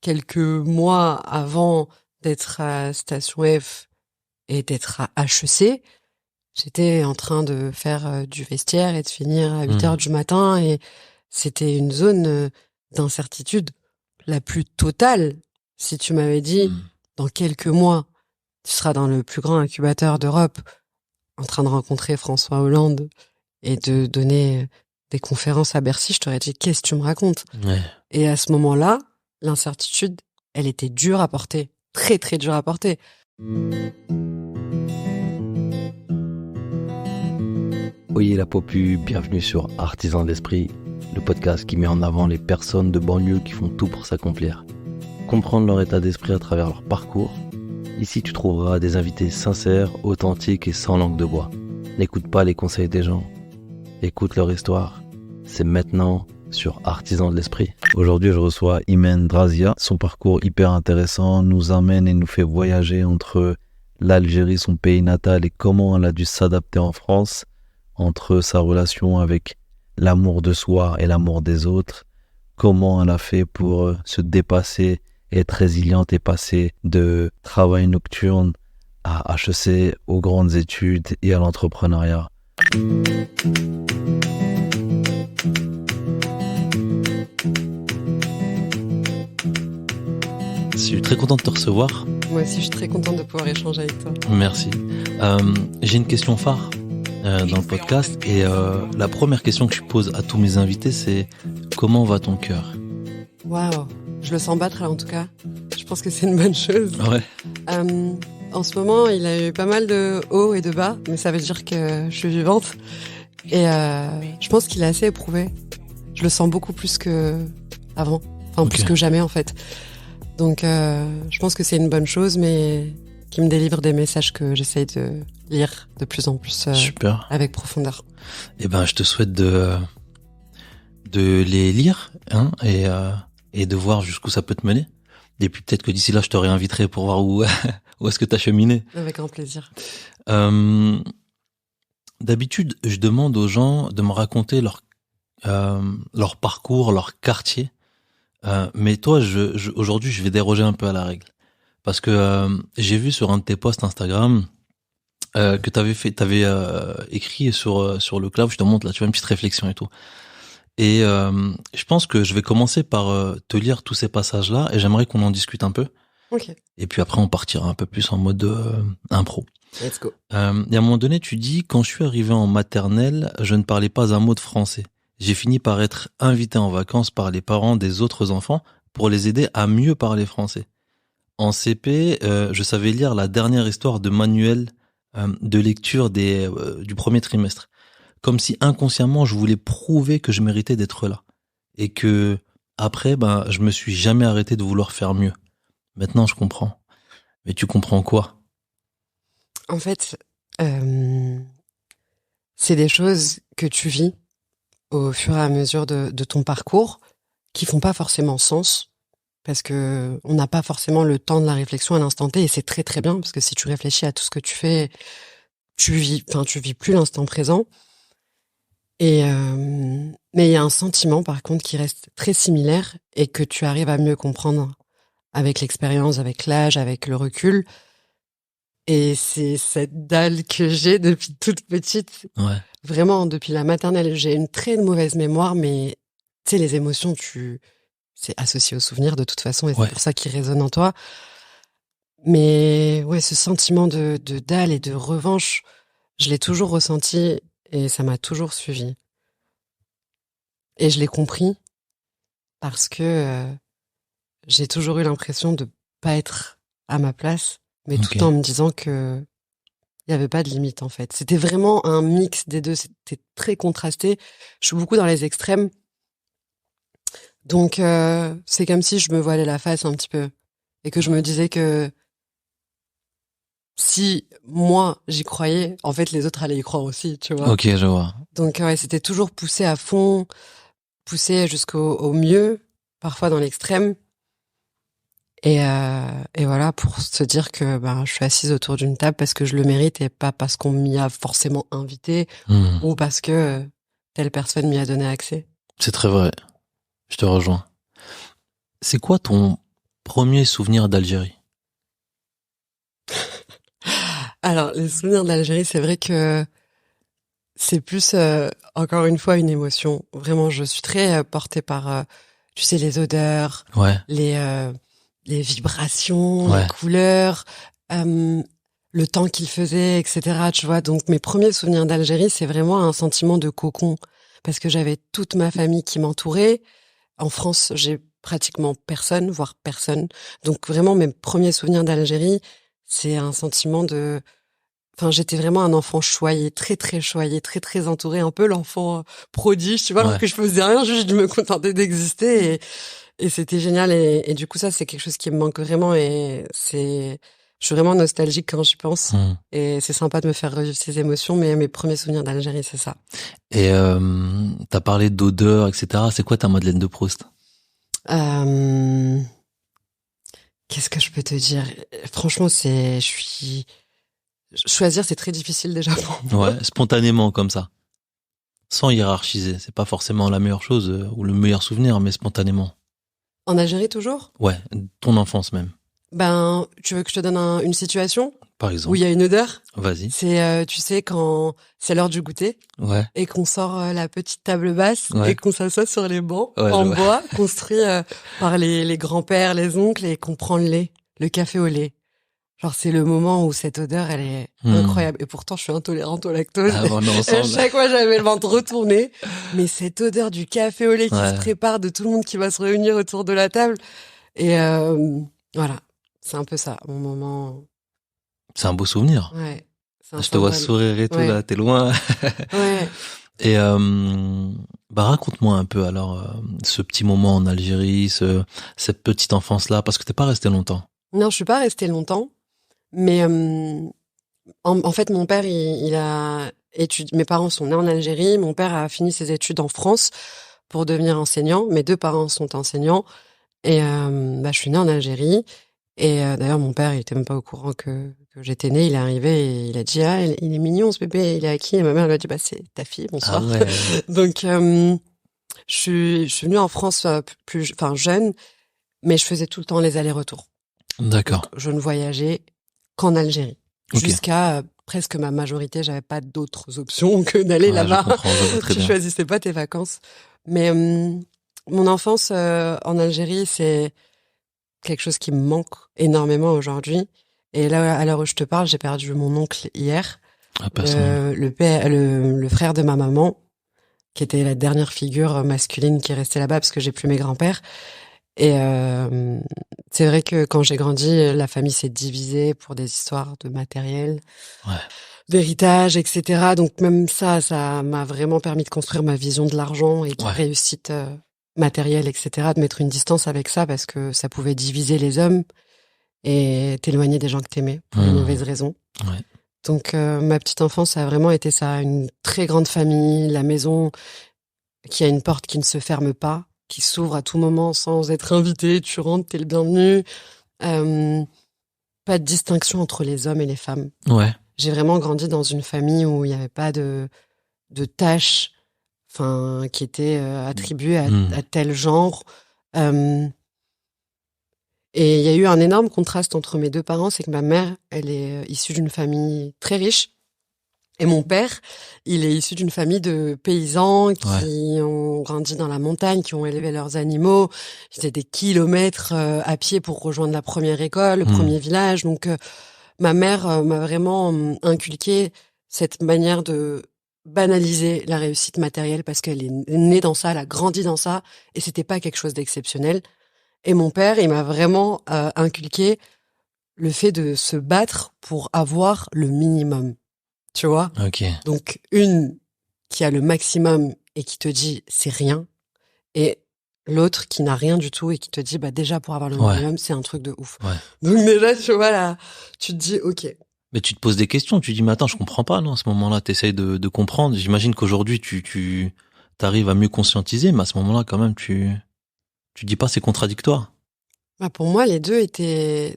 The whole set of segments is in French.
quelques mois avant d'être à Station F et d'être à HEC, j'étais en train de faire du vestiaire et de finir à 8 heures du matin, et c'était une zone d'incertitude la plus totale. Si tu m'avais dit, dans quelques mois, tu seras dans le plus grand incubateur d'Europe, en train de rencontrer François Hollande et de donner des conférences à Bercy, je t'aurais dit, qu'est-ce que tu me racontes? Ouais. Et à ce moment-là, l'incertitude, elle était dure à porter. Très, très dure à porter. Oyez la popu, bienvenue sur Artisans de l'Esprit, le podcast qui met en avant les personnes de banlieue qui font tout pour s'accomplir. Comprendre leur état d'esprit à travers leur parcours. Ici, tu trouveras des invités sincères, authentiques et sans langue de bois. N'écoute pas les conseils des gens. Écoute leur histoire. C'est maintenant sur Artisans de l'Esprit. Aujourd'hui, je reçois Imen Drazia. Son parcours hyper intéressant nous emmène et nous fait voyager entre l'Algérie, son pays natal, et comment elle a dû s'adapter en France, entre sa relation avec l'amour de soi et l'amour des autres, comment elle a fait pour se dépasser, être résiliente et passer de travail nocturne à HEC, aux grandes études et à l'entrepreneuriat. Je suis très content de te recevoir. Moi aussi, je suis très contente de pouvoir échanger avec toi. Merci. J'ai une question phare dans le podcast, et la première question que je pose à tous mes invités, c'est comment va ton cœur? Waouh, je le sens battre là en tout cas. Je pense que c'est une bonne chose. Ouais. En ce moment, il a eu pas mal de hauts et de bas, mais ça veut dire que je suis vivante. Et je pense qu'il est assez éprouvé. Je le sens beaucoup plus que avant, enfin plus que jamais en fait. Donc je pense que c'est une bonne chose, mais qui me délivre des messages que j'essaye de lire de plus en plus Super. avec profondeur. Eh ben, je te souhaite de les lire, hein, et de voir jusqu'où ça peut te mener. Et puis peut-être que d'ici là, je te réinviterai pour voir où est-ce que t'as cheminé. Avec grand plaisir. D'habitude, je demande aux gens de me raconter leur parcours, leur quartier. Mais toi, aujourd'hui, je vais déroger un peu à la règle. Parce que j'ai vu sur un de tes posts Instagram que t'avais écrit sur le cloud, je te montre là, tu vois, une petite réflexion et tout. Et je pense que je vais commencer par te lire tous ces passages-là, et j'aimerais qu'on en discute un peu. Ok. Et puis après, on partira un peu plus en mode impro. Let's go. Et à un moment donné, tu dis, quand je suis arrivé en maternelle, je ne parlais pas un mot de français. J'ai fini par être invité en vacances par les parents des autres enfants pour les aider à mieux parler français. En CP, je savais lire la dernière histoire de manuel de lecture du premier trimestre. Comme si inconsciemment, je voulais prouver que je méritais d'être là. Et que après, je me suis jamais arrêté de vouloir faire mieux. Maintenant, je comprends. Mais tu comprends quoi? En fait, c'est des choses que tu vis au fur et à mesure de ton parcours qui font pas forcément sens, parce que on n'a pas forcément le temps de la réflexion à l'instant T, et c'est très très bien, parce que si tu réfléchis à tout ce que tu fais, tu vis plus l'instant présent. Et mais il y a un sentiment par contre qui reste très similaire et que tu arrives à mieux comprendre avec l'expérience, avec l'âge, avec le recul. Et c'est cette dalle que j'ai depuis toute petite. Ouais. Vraiment, depuis la maternelle. J'ai une très mauvaise mémoire, mais tu sais, les émotions, c'est associé aux souvenirs de toute façon, et c'est pour ça qu'ils résonnent en toi. Mais ouais, ce sentiment de dalle et de revanche, je l'ai toujours ressenti, et ça m'a toujours suivi. Et je l'ai compris parce que j'ai toujours eu l'impression de pas être à ma place, mais tout en me disant que il y avait pas de limite en fait. C'était vraiment un mix des deux, c'était très contrasté. Je suis beaucoup dans les extrêmes. Donc c'est comme si je me voilais la face un petit peu et que je me disais que si moi j'y croyais, en fait les autres allaient y croire aussi, tu vois. Ok, je vois. Donc ouais, c'était toujours poussé à fond, poussé jusqu'au mieux, parfois dans l'extrême. Et voilà, pour se dire que je suis assise autour d'une table parce que je le mérite et pas parce qu'on m'y a forcément invité ou parce que telle personne m'y a donné accès. C'est très vrai. Je te rejoins. C'est quoi ton Premier souvenir d'Algérie. Alors, les souvenirs d'Algérie, c'est vrai que c'est plus, encore une fois, une émotion. Vraiment, je suis très portée par, tu sais, les odeurs, Ouais, les vibrations, ouais. les couleurs, le temps qu'il faisait, etc. Tu vois, donc mes premiers souvenirs d'Algérie, c'est vraiment un sentiment de cocon parce que j'avais toute ma famille qui m'entourait. En France, j'ai pratiquement personne, voire personne. Donc vraiment, mes premiers souvenirs d'Algérie, c'est un sentiment de... Enfin, j'étais vraiment un enfant choyé, très très choyé, très très entouré, un peu l'enfant prodige, tu vois, alors Ouais. que je faisais rien, juste je me contentais d'exister et c'était génial et du coup ça c'est quelque chose qui me manque vraiment et je suis vraiment nostalgique quand j'y pense Hmm. et c'est sympa de me faire revivre ces émotions, mais mes premiers souvenirs d'Algérie c'est ça. Et t'as parlé d'odeur, etc. C'est quoi ta Madeleine de Proust? Euh, Qu'est-ce que je peux te dire? Franchement, choisir, c'est très difficile déjà pour moi. Ouais, spontanément comme ça. Sans hiérarchiser. C'est pas forcément la meilleure chose ou le meilleur souvenir, mais spontanément. En Algérie toujours? Ouais, ton enfance même, Ben, tu veux que je te donne une situation par où il y exemple. a une odeur? Vas-y. C'est, tu sais, quand c'est l'heure du goûter Ouais, et qu'on sort la petite table basse et ouais, qu'on s'assoit sur les bancs ouais, je en vois. bois construits par les grands-pères, les oncles et qu'on prend le lait, le café au lait. Genre, c'est le moment où cette odeur, elle est Hmm. incroyable. Et pourtant, je suis intolérante au lactose. Ah, on est Et ensemble. chaque fois, j'avais le ventre retourné. Mais cette odeur du café au lait qui se Ouais, prépare, de tout le monde qui va se réunir autour de la table. Et voilà, c'est un peu ça, mon moment. c'est un beau souvenir. Ouais, c'est un Je te vois symbole. sourire et tout Ouais, là, t'es loin. ouais. Et bah raconte-moi un peu alors ce petit moment en Algérie, cette petite enfance là, parce que t'es pas resté longtemps. Non, je suis pas restée longtemps. Mais en fait, mon père, il a étudié. Mes parents sont nés en Algérie. Mon père a fini ses études en France pour devenir enseignant. Mes deux parents sont enseignants. Et bah, je suis née en Algérie. Et d'ailleurs, mon père, il était même pas au courant que j'étais née. Il est arrivé et il a dit ah, il est mignon ce bébé. Il est à qui? Et ma mère lui a dit bah c'est ta fille. Ah Bonsoir. ouais, Donc je suis venue en France enfin jeune, mais je faisais tout le temps les allers-retours. Donc d'accord. je ne voyageais qu'en Algérie. Ok. Jusqu'à presque ma majorité, j'avais pas d'autres options que d'aller Ouais, là-bas. je vois très Tu bien. choisissais pas tes vacances. Mais mon enfance en Algérie, c'est quelque chose qui me manque énormément aujourd'hui. Et là, à l'heure où je te parle, j'ai perdu mon oncle hier, Ah, personne. le frère de ma maman, qui était la dernière figure masculine qui restait là-bas parce que j'ai plus mes grands-pères. Et c'est vrai que quand j'ai grandi, la famille s'est divisée pour des histoires de matériel, Ouais, d'héritage, etc. Donc même ça m'a vraiment permis de construire ma vision de l'argent et de la ouais. réussite matérielle, etc. De mettre une distance avec ça parce que ça pouvait diviser les hommes et t'éloigner des gens que t'aimais pour les Hmm. mauvaises raisons. Ouais. Donc ma petite enfance ça a vraiment été ça, une très grande famille, la maison qui a une porte qui ne se ferme pas, qui s'ouvre à tout moment sans être invité. Tu rentres, t'es le bienvenu. Euh, Pas de distinction entre les hommes et les femmes. Ouais. J'ai vraiment grandi dans une famille où il n'y avait pas de tâches, enfin, qui étaient attribuées Hmm. à tel genre. Euh, et il y a eu un énorme contraste entre mes deux parents, c'est que ma mère, elle est issue d'une famille très riche. Et mon père, il est issu d'une famille de paysans Ouais. qui ont grandi dans la montagne, qui ont élevé leurs animaux. Ils faisaient des kilomètres à pied pour rejoindre la première école, le Hmm. premier village. Donc, ma mère m'a vraiment inculqué cette manière de banaliser la réussite matérielle parce qu'elle est née dans ça, elle a grandi dans ça, et c'était pas quelque chose d'exceptionnel. Et mon père, il m'a vraiment inculqué le fait de se battre pour avoir le minimum. Tu vois? Ok. Donc, une qui a le maximum et qui te dit c'est rien, et l'autre qui n'a rien du tout et qui te dit bah déjà pour avoir le Ouais. minimum, c'est un truc de ouf. Ouais. Donc déjà, tu vois là, tu te dis ok. Mais tu te poses des questions, tu dis mais attends, je comprends pas, non, à ce moment-là, t'essayes de comprendre. J'imagine qu'aujourd'hui tu t'arrives à mieux conscientiser, mais à ce moment-là, quand même, tu dis pas c'est contradictoire. Bah, pour moi, les deux étaient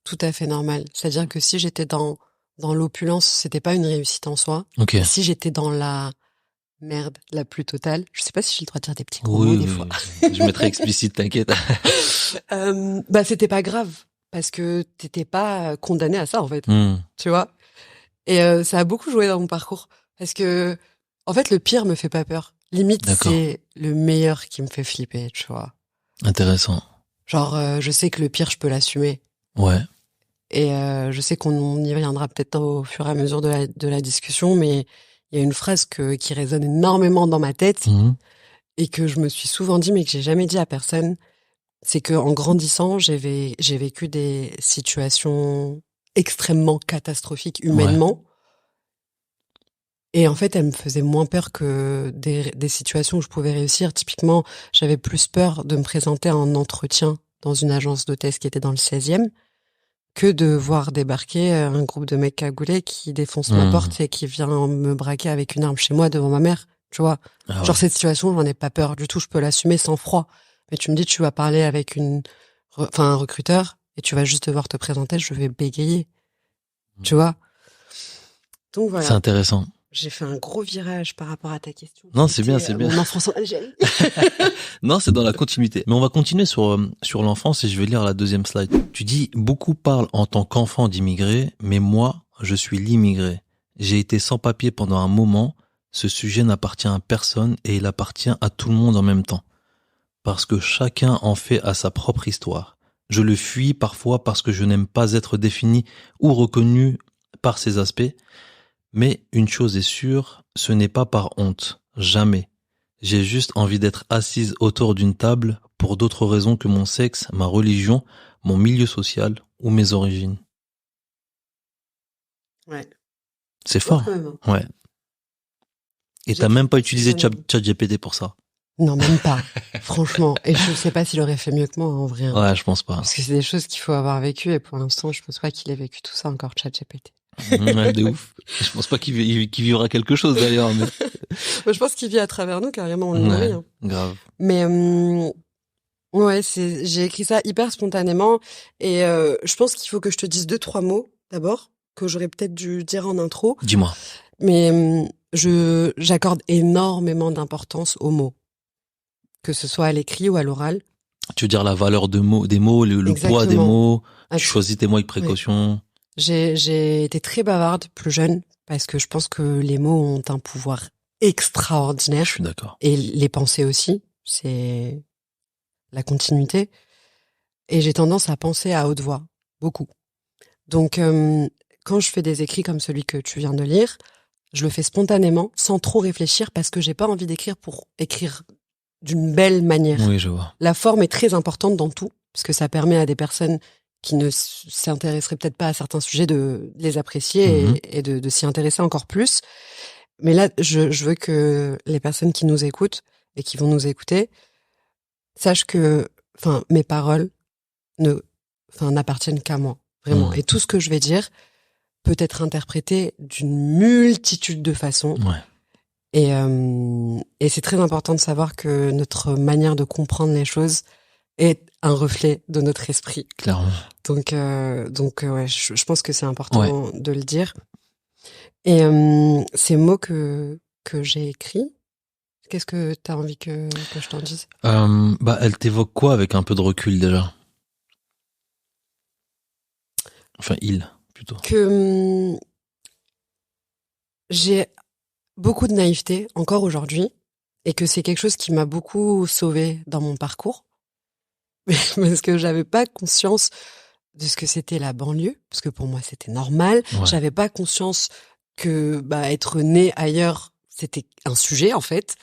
tout à fait normales. C'est-à-dire que si j'étais dans l'opulence, c'était pas une réussite en soi. Ok. Et si j'étais dans merde la plus totale. Je sais pas si j'ai le droit de dire des petits gros mots des fois. Je mettrai explicite, t'inquiète. C'était pas grave parce que t'étais pas condamné à ça en fait, tu vois. Et ça a beaucoup joué dans mon parcours parce que en fait le pire me fait pas peur. Limite c'est le meilleur qui me fait flipper, tu vois. Intéressant. Genre je sais que le pire je peux l'assumer. Ouais. Et je sais qu'on y reviendra peut-être au fur et à mesure de la discussion, mais il y a une phrase qui résonne énormément dans ma tête et que je me suis souvent dit, mais que j'ai jamais dit à personne. C'est que en grandissant, j'ai vécu des situations extrêmement catastrophiques humainement. Et en fait, elles me faisaient moins peur que des situations où je pouvais réussir. Typiquement, j'avais plus peur de me présenter à un entretien dans une agence d'hôtesse qui était dans le 16e que de voir débarquer un groupe de mecs cagoulés qui défoncent ma porte et qui vient me braquer avec une arme chez moi devant ma mère, tu vois. Genre cette situation, j'en ai pas peur du tout, je peux l'assumer sans froid. Mais tu me dis, tu vas parler avec un recruteur et tu vas juste devoir te présenter, je vais bégayer, tu vois. Donc voilà. C'est intéressant. J'ai fait un gros virage par rapport à ta question. Non, c'est bien, c'est bien. Mon enfance en Algérie. Non, c'est dans la continuité. Mais on va continuer sur l'enfance et je vais lire la deuxième slide. Tu dis, beaucoup parlent en tant qu'enfant d'immigré, mais moi, je suis l'immigré. J'ai été sans papier pendant un moment. Ce sujet n'appartient à personne et il appartient à tout le monde en même temps. Parce que chacun en fait à sa propre histoire. Je le fuis parfois parce que je n'aime pas être défini ou reconnu par ces aspects. Mais une chose est sûre, ce n'est pas par honte. Jamais. J'ai juste envie d'être assise autour d'une table pour d'autres raisons que mon sexe, ma religion, mon milieu social ou mes origines. Ouais. C'est fort. Ouais. Et t'as même pas utilisé ChatGPT pour ça. Non, même pas. Franchement. Et je sais pas s'il aurait fait mieux que moi, en vrai. Ouais, je pense pas. Parce que c'est des choses qu'il faut avoir vécues et pour l'instant, je pense pas qu'il ait vécu tout ça encore, ChatGPT. Ouais, de ouf. Je pense pas qu'il vivra quelque chose d'ailleurs. Mais... je pense qu'il vit à travers nous, carrément, on le nourrit. Hein. Grave. Mais ouais, j'ai écrit ça hyper spontanément et je pense qu'il faut que je te dise 2-3 mots d'abord que j'aurais peut-être dû dire en intro. Dis-moi. Mais j'accorde énormément d'importance aux mots, que ce soit à l'écrit ou à l'oral. Tu veux dire la valeur des mots, le poids des mots. Tu choisis tes mots avec précaution. Ouais. J'ai été très bavarde plus jeune parce que je pense que les mots ont un pouvoir extraordinaire. Je suis d'accord. Et les pensées aussi, c'est la continuité. Et j'ai tendance à penser à haute voix, beaucoup. Donc, quand je fais des écrits comme celui que tu viens de lire, je le fais spontanément, sans trop réfléchir, parce que j'ai pas envie d'écrire pour écrire d'une belle manière. Oui, je vois. La forme est très importante dans tout, parce que ça permet à des personnes qui ne s'intéresseraient peut-être pas à certains sujets de les apprécier et de s'y intéresser encore plus. Mais là, je veux que les personnes qui nous écoutent et qui vont nous écouter sachent que, mes paroles n'appartiennent qu'à moi, vraiment. Et tout ce que je vais dire peut être interprété d'une multitude de façons. Ouais. Et c'est très important de savoir que notre manière de comprendre les choses est un reflet de notre esprit. Clairement. Donc ouais, je pense que c'est important de le dire. Et ces mots que j'ai écrits, qu'est-ce que t'as envie que je t'en dise? Elle t'évoque quoi avec un peu de recul déjà? Enfin, plutôt. Que j'ai beaucoup de naïveté encore aujourd'hui et que c'est quelque chose qui m'a beaucoup sauvée dans mon parcours. Parce que j'avais pas conscience de ce que c'était la banlieue, parce que pour moi c'était normal. Ouais. J'avais pas conscience que être né ailleurs c'était un sujet en fait,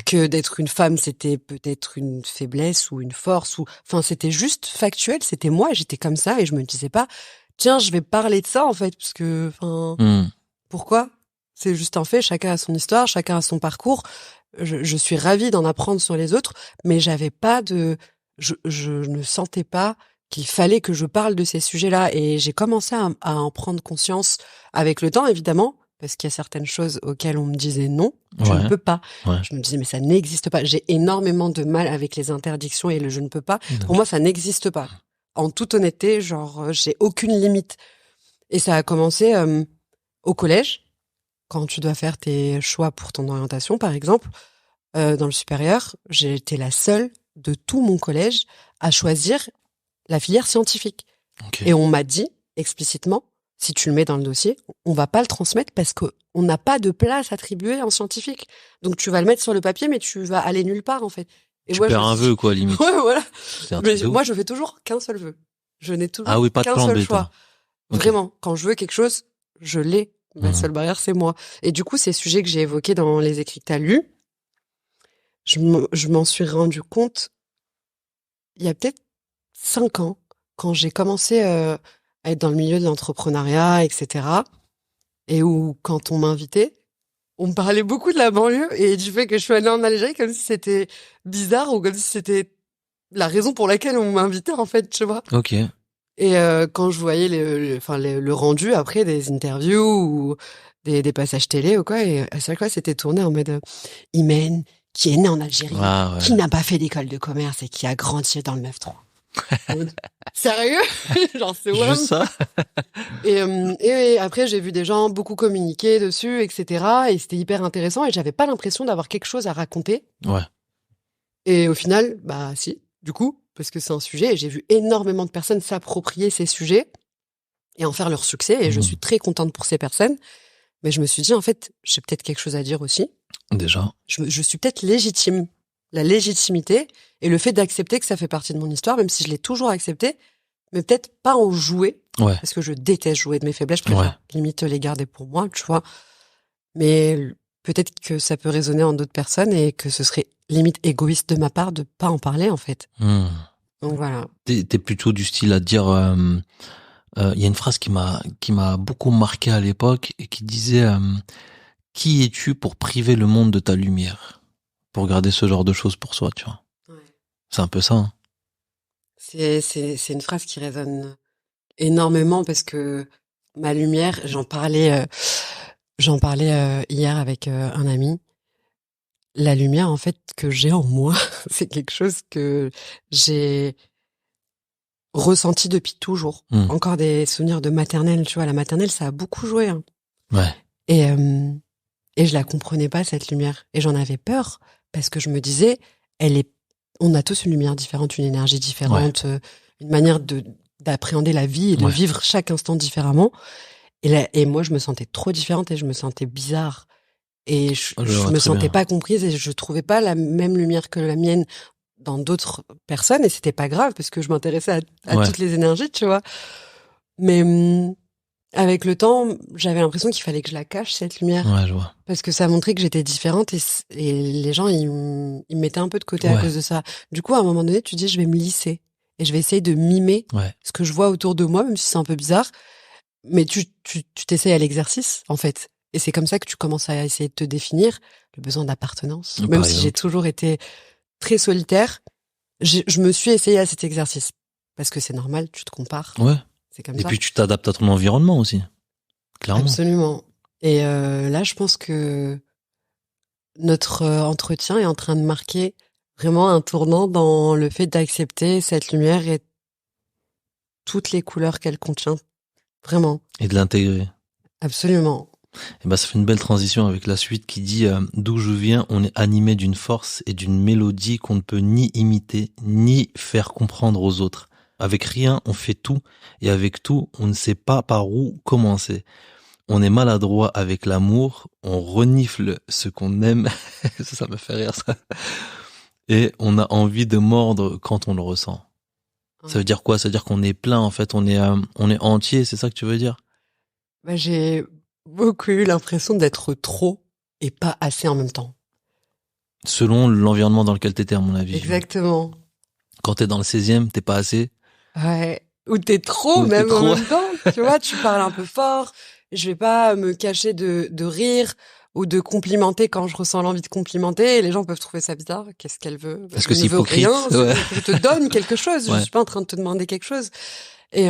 que d'être une femme c'était peut-être une faiblesse ou une force c'était juste factuel, c'était moi, j'étais comme ça et je me disais pas tiens, je vais parler de ça en fait parce que pourquoi? C'est juste un fait, chacun a son histoire, chacun a son parcours. Je suis ravie d'en apprendre sur les autres, mais j'avais pas je ne sentais pas qu'il fallait que je parle de ces sujets-là et j'ai commencé à en prendre conscience avec le temps, évidemment, parce qu'il y a certaines choses auxquelles on me disait non, je ne peux pas. Ouais. Je me disais, mais ça n'existe pas. J'ai énormément de mal avec les interdictions et le je ne peux pas. Non. Pour moi, ça n'existe pas. En toute honnêteté, j'ai aucune limite. Et ça a commencé au collège. quand tu dois faire tes choix pour ton orientation, par exemple, dans le supérieur, j'ai été la seule de tout mon collège à choisir la filière scientifique. Okay. Et on m'a dit explicitement, si tu le mets dans le dossier, on va pas le transmettre parce que on n'a pas de place attribuée en scientifique. Donc tu vas le mettre sur le papier, mais tu vas aller nulle part en fait. Et tu moi, perds un vœu, quoi, limite. Ouais, voilà. Mais moi, ouf. je fais toujours qu'un seul vœu. Je n'ai toujours pas de qu'un plan seul B, choix. Okay. Vraiment, quand je veux quelque chose, je l'ai. Ma seule barrière, c'est moi. Et du coup, ces sujets que j'ai évoqués dans les écrits que tu as lus, je m'en suis rendu compte il y a peut-être 5 ans, quand j'ai commencé à être dans le milieu de l'entrepreneuriat, etc. Et où, quand on m'invitait, on me parlait beaucoup de la banlieue et du fait que je suis allée en Algérie comme si c'était bizarre ou comme si c'était la raison pour laquelle on m'invitait, en fait, tu vois. Ok. Et quand je voyais le rendu après des interviews ou des passages télé ou quoi, et à chaque fois c'était tourné en mode Imen, qui est né en Algérie, qui n'a pas fait d'école de commerce et qui a grandi dans le 9-3. Sérieux? Genre c'est ouais. Juste ça. et après j'ai vu des gens beaucoup communiquer dessus, etc. Et c'était hyper intéressant et j'avais pas l'impression d'avoir quelque chose à raconter. Ouais. Et au final, bah si, du coup, parce que c'est un sujet et j'ai vu énormément de personnes s'approprier ces sujets et en faire leur succès et je suis très contente pour ces personnes. Mais je me suis dit, en fait, j'ai peut-être quelque chose à dire aussi. Déjà. Je suis peut-être légitime. La légitimité et le fait d'accepter que ça fait partie de mon histoire, même si je l'ai toujours accepté, mais peut-être pas en jouer. Ouais. Parce que je déteste jouer de mes faiblesses. Je préfère limite les garder pour moi, tu vois. Mais peut-être que ça peut résonner en d'autres personnes et que ce serait limite égoïste de ma part de pas en parler, en fait. Donc voilà. T'es plutôt du style à dire... y a une phrase qui m'a beaucoup marqué à l'époque et qui disait qui es-tu pour priver le monde de ta lumière, pour garder ce genre de choses pour soi, tu vois. Ouais. C'est un peu ça. Hein. C'est une phrase qui résonne énormément parce que ma lumière, j'en parlais hier avec un ami. La lumière en fait que j'ai en moi, c'est quelque chose que j'ai ressenti depuis toujours. Encore des souvenirs de maternelle, tu vois, la maternelle ça a beaucoup joué. Hein. Ouais. Et je la comprenais pas cette lumière et j'en avais peur parce que je me disais on a tous une lumière différente, une énergie différente, une manière d'appréhender la vie et de vivre chaque instant différemment. Et moi je me sentais trop différente et je me sentais bizarre et je me sentais pas comprise et je trouvais pas la même lumière que la mienne dans d'autres personnes et c'était pas grave parce que je m'intéressais à toutes les énergies, tu vois. Mais avec le temps, j'avais l'impression qu'il fallait que je la cache, cette lumière. Ouais, je vois. Parce que ça montrait que j'étais différente et les gens, ils me mettaient un peu de côté à cause de ça. Du coup, à un moment donné, tu dis, je vais me lisser et je vais essayer de mimer ce que je vois autour de moi, même si c'est un peu bizarre. Mais tu t'essayes à l'exercice, en fait. Et c'est comme ça que tu commences à essayer de te définir le besoin d'appartenance. Même si j'ai toujours été très solitaire, je me suis essayée à cet exercice. Parce que c'est normal, tu te compares. Ouais. C'est comme et ça. Puis tu t'adaptes à ton environnement aussi. Clairement. Absolument. Et là, je pense que notre entretien est en train de marquer vraiment un tournant dans le fait d'accepter cette lumière et toutes les couleurs qu'elle contient. Vraiment. Et de l'intégrer. Absolument. Et ben, ça fait une belle transition avec la suite qui dit d'où je viens, on est animé d'une force et d'une mélodie qu'on ne peut ni imiter, ni faire comprendre aux autres. Avec rien, on fait tout, et avec tout, on ne sait pas par où commencer. On est maladroit avec l'amour, on renifle ce qu'on aime, ça me fait rire ça, et on a envie de mordre quand on le ressent. Ça veut dire quoi? Ça veut dire qu'on est plein, en fait, on est entier, c'est ça que tu veux dire? Bah, j'ai beaucoup eu l'impression d'être trop et pas assez en même temps. Selon l'environnement dans lequel t'étais, à mon avis. Exactement. Quand t'es dans le 16e, t'es pas assez. Ouais. Ou t'es trop, en même temps. Tu vois, tu parles un peu fort. Je vais pas me cacher de rire ou de complimenter quand je ressens l'envie de complimenter. Et les gens peuvent trouver ça bizarre. Qu'est-ce qu'elle veut? Est-ce que je c'est ne veux hypocrite? rien. Je te donne quelque chose. Je suis pas en train de te demander quelque chose. Et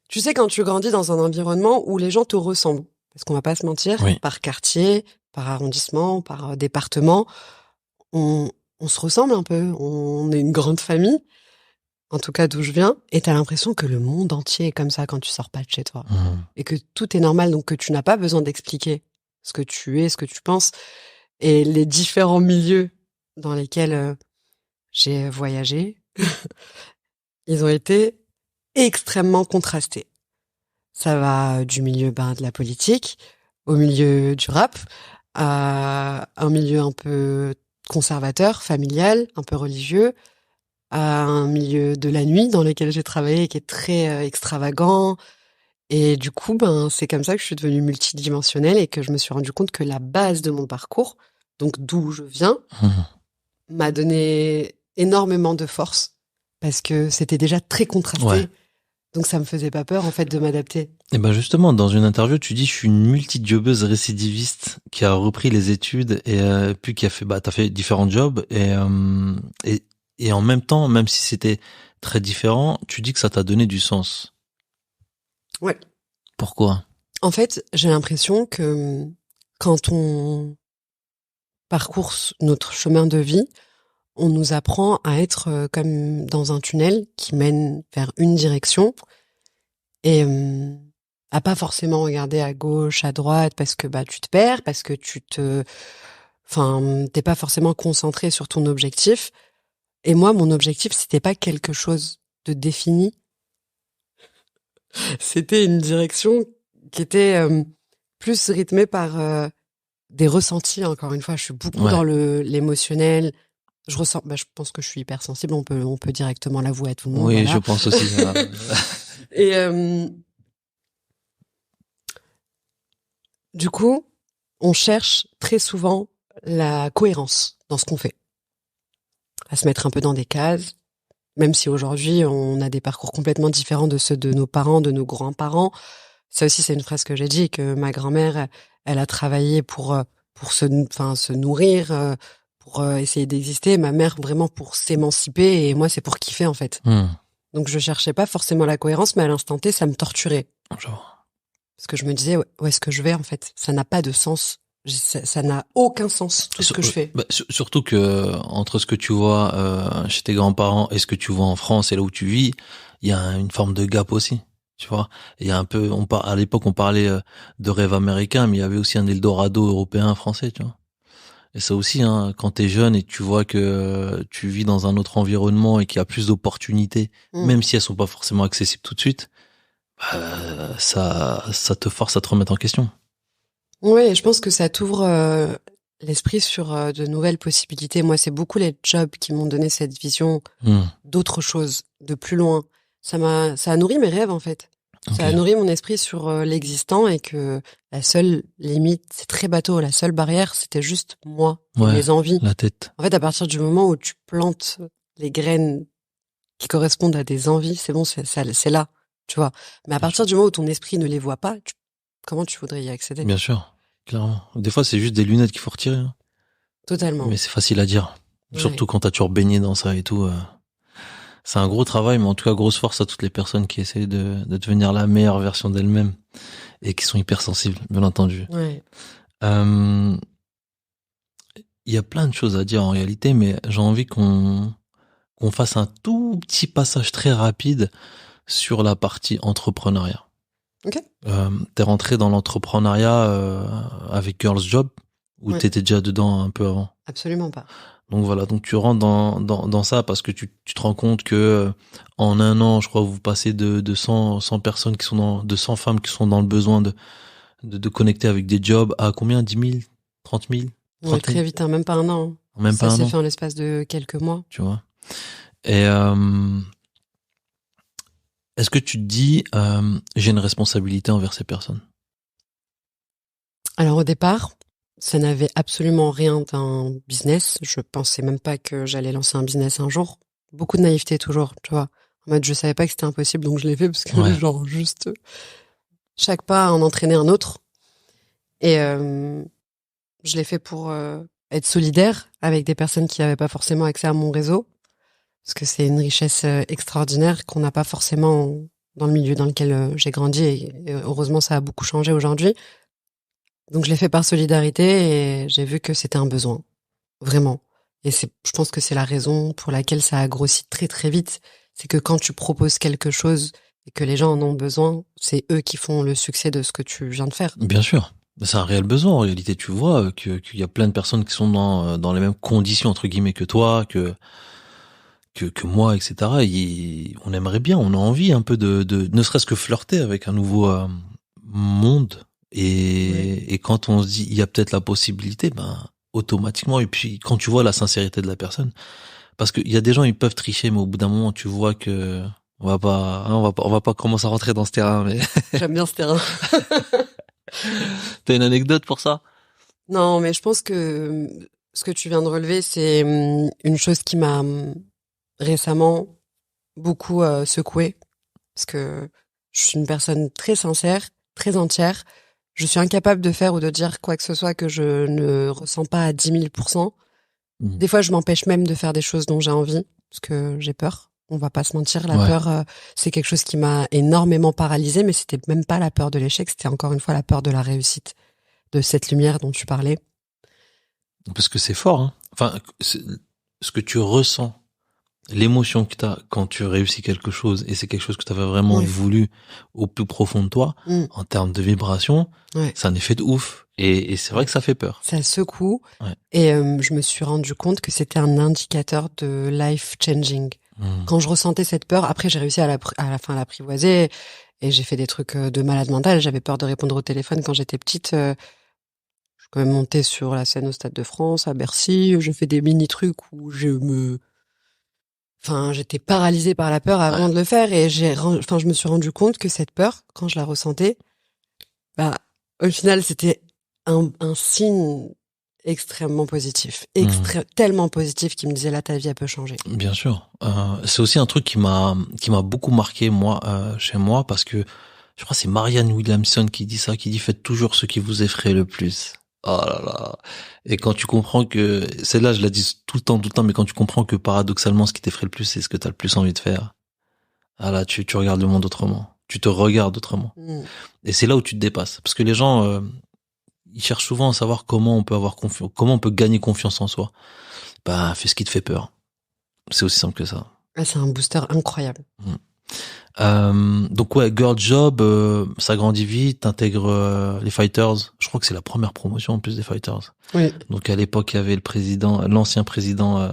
tu sais, quand tu grandis dans un environnement où les gens te ressemblent, parce qu'on va pas se mentir, par quartier, par arrondissement, par département, on se ressemble un peu. On est une grande famille. en tout cas d'où je viens, et t'as l'impression que le monde entier est comme ça quand tu sors pas de chez toi. Et que tout est normal, donc que tu n'as pas besoin d'expliquer ce que tu es, ce que tu penses. Et les différents milieux dans lesquels j'ai voyagé, ils ont été extrêmement contrastés. Ça va du milieu de la politique, au milieu du rap, à un milieu un peu conservateur, familial, un peu religieux, à un milieu de la nuit dans lequel j'ai travaillé et qui est très extravagant. Et du coup, c'est comme ça que je suis devenue multidimensionnelle et que je me suis rendu compte que la base de mon parcours, donc d'où je viens, m'a donné énormément de force parce que c'était déjà très contrasté. Ouais. Donc ça me faisait pas peur en fait de m'adapter. Et ben justement, dans une interview, tu dis je suis une multijobbeuse récidiviste qui a repris les études et puis qui a fait t'as fait différents jobs et en même temps, même si c'était très différent, tu dis que ça t'a donné du sens. Ouais. Pourquoi? En fait, j'ai l'impression que quand on parcourt notre chemin de vie, on nous apprend à être comme dans un tunnel qui mène vers une direction et à pas forcément regarder à gauche, à droite parce que tu te perds, parce que t'es pas forcément concentré sur ton objectif. Et moi, mon objectif, c'était pas quelque chose de défini. C'était une direction qui était plus rythmée par des ressentis. Encore une fois, je suis beaucoup dans l'émotionnel. Je ressens, je pense que je suis hypersensible. On peut directement l'avouer à tout le monde. Oui, voilà. je pense aussi. Et du coup, on cherche très souvent la cohérence dans ce qu'on fait, à se mettre un peu dans des cases. Même si aujourd'hui on a des parcours complètement différents de ceux de nos parents, de nos grands-parents. Ça aussi, c'est une phrase que j'ai dit, que ma grand-mère, elle a travaillé pour se nourrir, pour essayer d'exister. Ma mère, vraiment pour s'émanciper. Et moi, c'est pour kiffer, en fait. Donc, je cherchais pas forcément la cohérence, mais à l'instant T, ça me torturait. Genre. Parce que je me disais, où est-ce que je vais, en fait? Ça n'a pas de sens. Ça n'a aucun sens, tout ce que je fais. Surtout que entre ce que tu vois chez tes grands-parents et ce que tu vois en France et là où tu vis, il y a une forme de gap aussi. Tu vois, il y a un peu, à l'époque on parlait de rêve américain, mais il y avait aussi un Eldorado européen, français, tu vois. Et ça aussi, quand t'es jeune et que tu vois que tu vis dans un autre environnement et qu'il y a plus d'opportunités, même si elles sont pas forcément accessibles tout de suite, ça te force à te remettre en question. Oui, je pense que ça t'ouvre l'esprit sur de nouvelles possibilités. Moi, c'est beaucoup les jobs qui m'ont donné cette vision d'autre chose, de plus loin. Ça a nourri mes rêves, en fait. Okay. Ça a nourri mon esprit sur l'existant et que la seule limite, c'est très bateau, la seule barrière, c'était juste moi, mes envies. La tête. En fait, à partir du moment où tu plantes les graines qui correspondent à des envies, c'est bon, c'est là, tu vois. Mais à partir du moment où ton esprit ne les voit pas, comment tu voudrais y accéder? Bien sûr, clairement. Des fois, c'est juste des lunettes qu'il faut retirer. Totalement. Mais c'est facile à dire. Surtout quand t'as toujours baigné dans ça et tout. C'est un gros travail, mais en tout cas, grosse force à toutes les personnes qui essaient de devenir la meilleure version d'elles-mêmes et qui sont hypersensibles, bien entendu. Ouais. Il y a plein de choses à dire en réalité, mais j'ai envie qu'on fasse un tout petit passage très rapide sur la partie entrepreneuriat. Ok. T'es rentré dans l'entrepreneuriat avec Girls Job ou t'étais déjà dedans un peu avant? Absolument pas. Donc voilà, donc tu rentres dans ça parce que tu te rends compte que en un an, je crois, vous passez de 100 personnes qui sont de 100 femmes qui sont dans le besoin de connecter avec des jobs à combien? 10 000? 30 000? Ouais, très vite, même pas un an. Même pas un an. Ça s'est fait en l'espace de quelques mois. Tu vois. Et est-ce que tu te dis j'ai une responsabilité envers ces personnes? Alors au départ, ça n'avait absolument rien d'un business. Je pensais même pas que j'allais lancer un business un jour. Beaucoup de naïveté toujours, tu vois. En mode, je savais pas que c'était impossible, donc je l'ai fait parce que genre juste chaque pas en entraînait un autre. Et je l'ai fait pour être solidaire avec des personnes qui n'avaient pas forcément accès à mon réseau. Parce que c'est une richesse extraordinaire qu'on n'a pas forcément dans le milieu dans lequel j'ai grandi. Et heureusement, ça a beaucoup changé aujourd'hui. Donc je l'ai fait par solidarité et j'ai vu que c'était un besoin. Vraiment. Et je pense que c'est la raison pour laquelle ça a grossi très très vite. c'est que quand tu proposes quelque chose et que les gens en ont besoin, c'est eux qui font le succès de ce que tu viens de faire. Bien sûr. C'est un réel besoin en réalité. Tu vois qu'il y a plein de personnes qui sont dans les mêmes conditions entre guillemets que toi, que moi, etc. On aimerait bien, on a envie un peu de ne serait-ce que flirter avec un nouveau monde. Et quand on se dit il y a peut-être la possibilité, ben automatiquement. Et puis quand tu vois la sincérité de la personne, parce qu'il y a des gens ils peuvent tricher, mais au bout d'un moment tu vois que on va pas commencer à rentrer dans ce terrain. Mais J'aime bien ce terrain. t'as une anecdote pour ça? Non, mais je pense que ce que tu viens de relever, c'est une chose qui m'a récemment beaucoup secouée, parce que je suis une personne très sincère, très entière. Je suis incapable de faire ou de dire quoi que ce soit que je ne ressens pas à 10 000%. Des fois, je m'empêche même de faire des choses dont j'ai envie, parce que j'ai peur. On va pas se mentir, la peur, c'est quelque chose qui m'a énormément paralysée, mais c'était même pas la peur de l'échec, c'était encore une fois la peur de la réussite, de cette lumière dont tu parlais. Parce que c'est fort, hein. Enfin, ce que tu ressens, l'émotion que t'as quand tu réussis quelque chose, et c'est quelque chose que tu avais vraiment voulu au plus profond de toi, en termes de vibration, c'est un effet de ouf. Et c'est vrai que ça fait peur. Ça secoue. Et je me suis rendu compte que c'était un indicateur de life changing. Quand je ressentais cette peur, après j'ai réussi à la fin à l'apprivoiser et j'ai fait des trucs de malade mental. J'avais peur de répondre au téléphone quand j'étais petite. Je suis quand même montée sur la scène au Stade de France, à Bercy. Je fais des mini trucs où j'étais paralysée par la peur avant de le faire et je me suis rendu compte que cette peur, quand je la ressentais, au final, c'était un signe extrêmement positif, tellement positif qui me disait là ta vie elle peut changer. Bien sûr, c'est aussi un truc qui m'a beaucoup marqué moi chez moi parce que je crois que c'est Marianne Williamson qui dit ça, qui dit faites toujours ce qui vous effraie le plus. Oh là là. Et quand tu comprends que celle-là je la dis tout le temps, mais quand tu comprends que paradoxalement ce qui t'effraie le plus c'est ce que t'as le plus envie de faire, ah là tu regardes le monde autrement, tu te regardes autrement. Et c'est là où tu te dépasses parce que les gens ils cherchent souvent à savoir comment on peut avoir confiance, comment on peut gagner confiance en soi. Bah, fais ce qui te fait peur. C'est aussi simple que ça. C'est un booster incroyable. Donc Girl Job, ça grandit vite, t'intègres les Fighters. Je crois que c'est la première promotion en plus des Fighters. Oui. Donc à l'époque, il y avait l'ancien président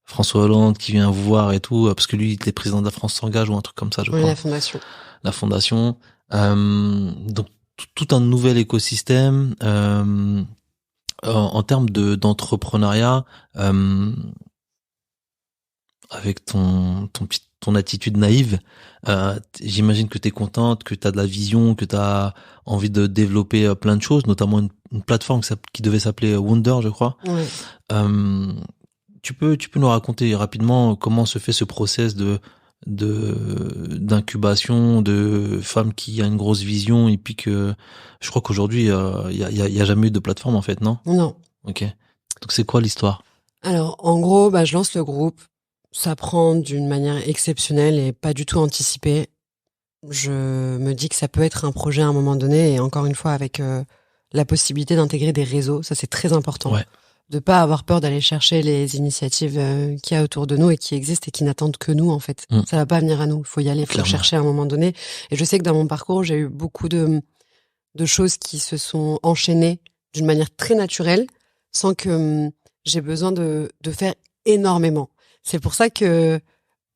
François Hollande qui vient vous voir et tout, parce que lui, il était président de la France s'engage ou un truc comme ça, je crois. La fondation. La fondation. Donc tout un nouvel écosystème en termes d'entrepreneuriat, avec ton attitude naïve, j'imagine que t'es contente, que t'as de la vision, que t'as envie de développer plein de choses, notamment une plateforme qui devait s'appeler Wonder, je crois. Tu peux nous raconter rapidement comment se fait ce process d'incubation de femmes qui a une grosse vision et puis que je crois qu'aujourd'hui il y a jamais eu de plateforme en fait, non? Non. Ok. Donc c'est quoi l'histoire? Alors en gros, je lance le groupe. Ça prend d'une manière exceptionnelle et pas du tout anticipée. Je me dis que ça peut être un projet à un moment donné et encore une fois avec la possibilité d'intégrer des réseaux, ça c'est très important. De pas avoir peur d'aller chercher les initiatives qu'il y a autour de nous et qui existent et qui n'attendent que nous en fait. Ça va pas venir à nous, il faut y aller, il faut chercher à un moment donné. Et je sais que dans mon parcours, j'ai eu beaucoup de choses qui se sont enchaînées d'une manière très naturelle sans que j'ai besoin de faire énormément. C'est pour ça que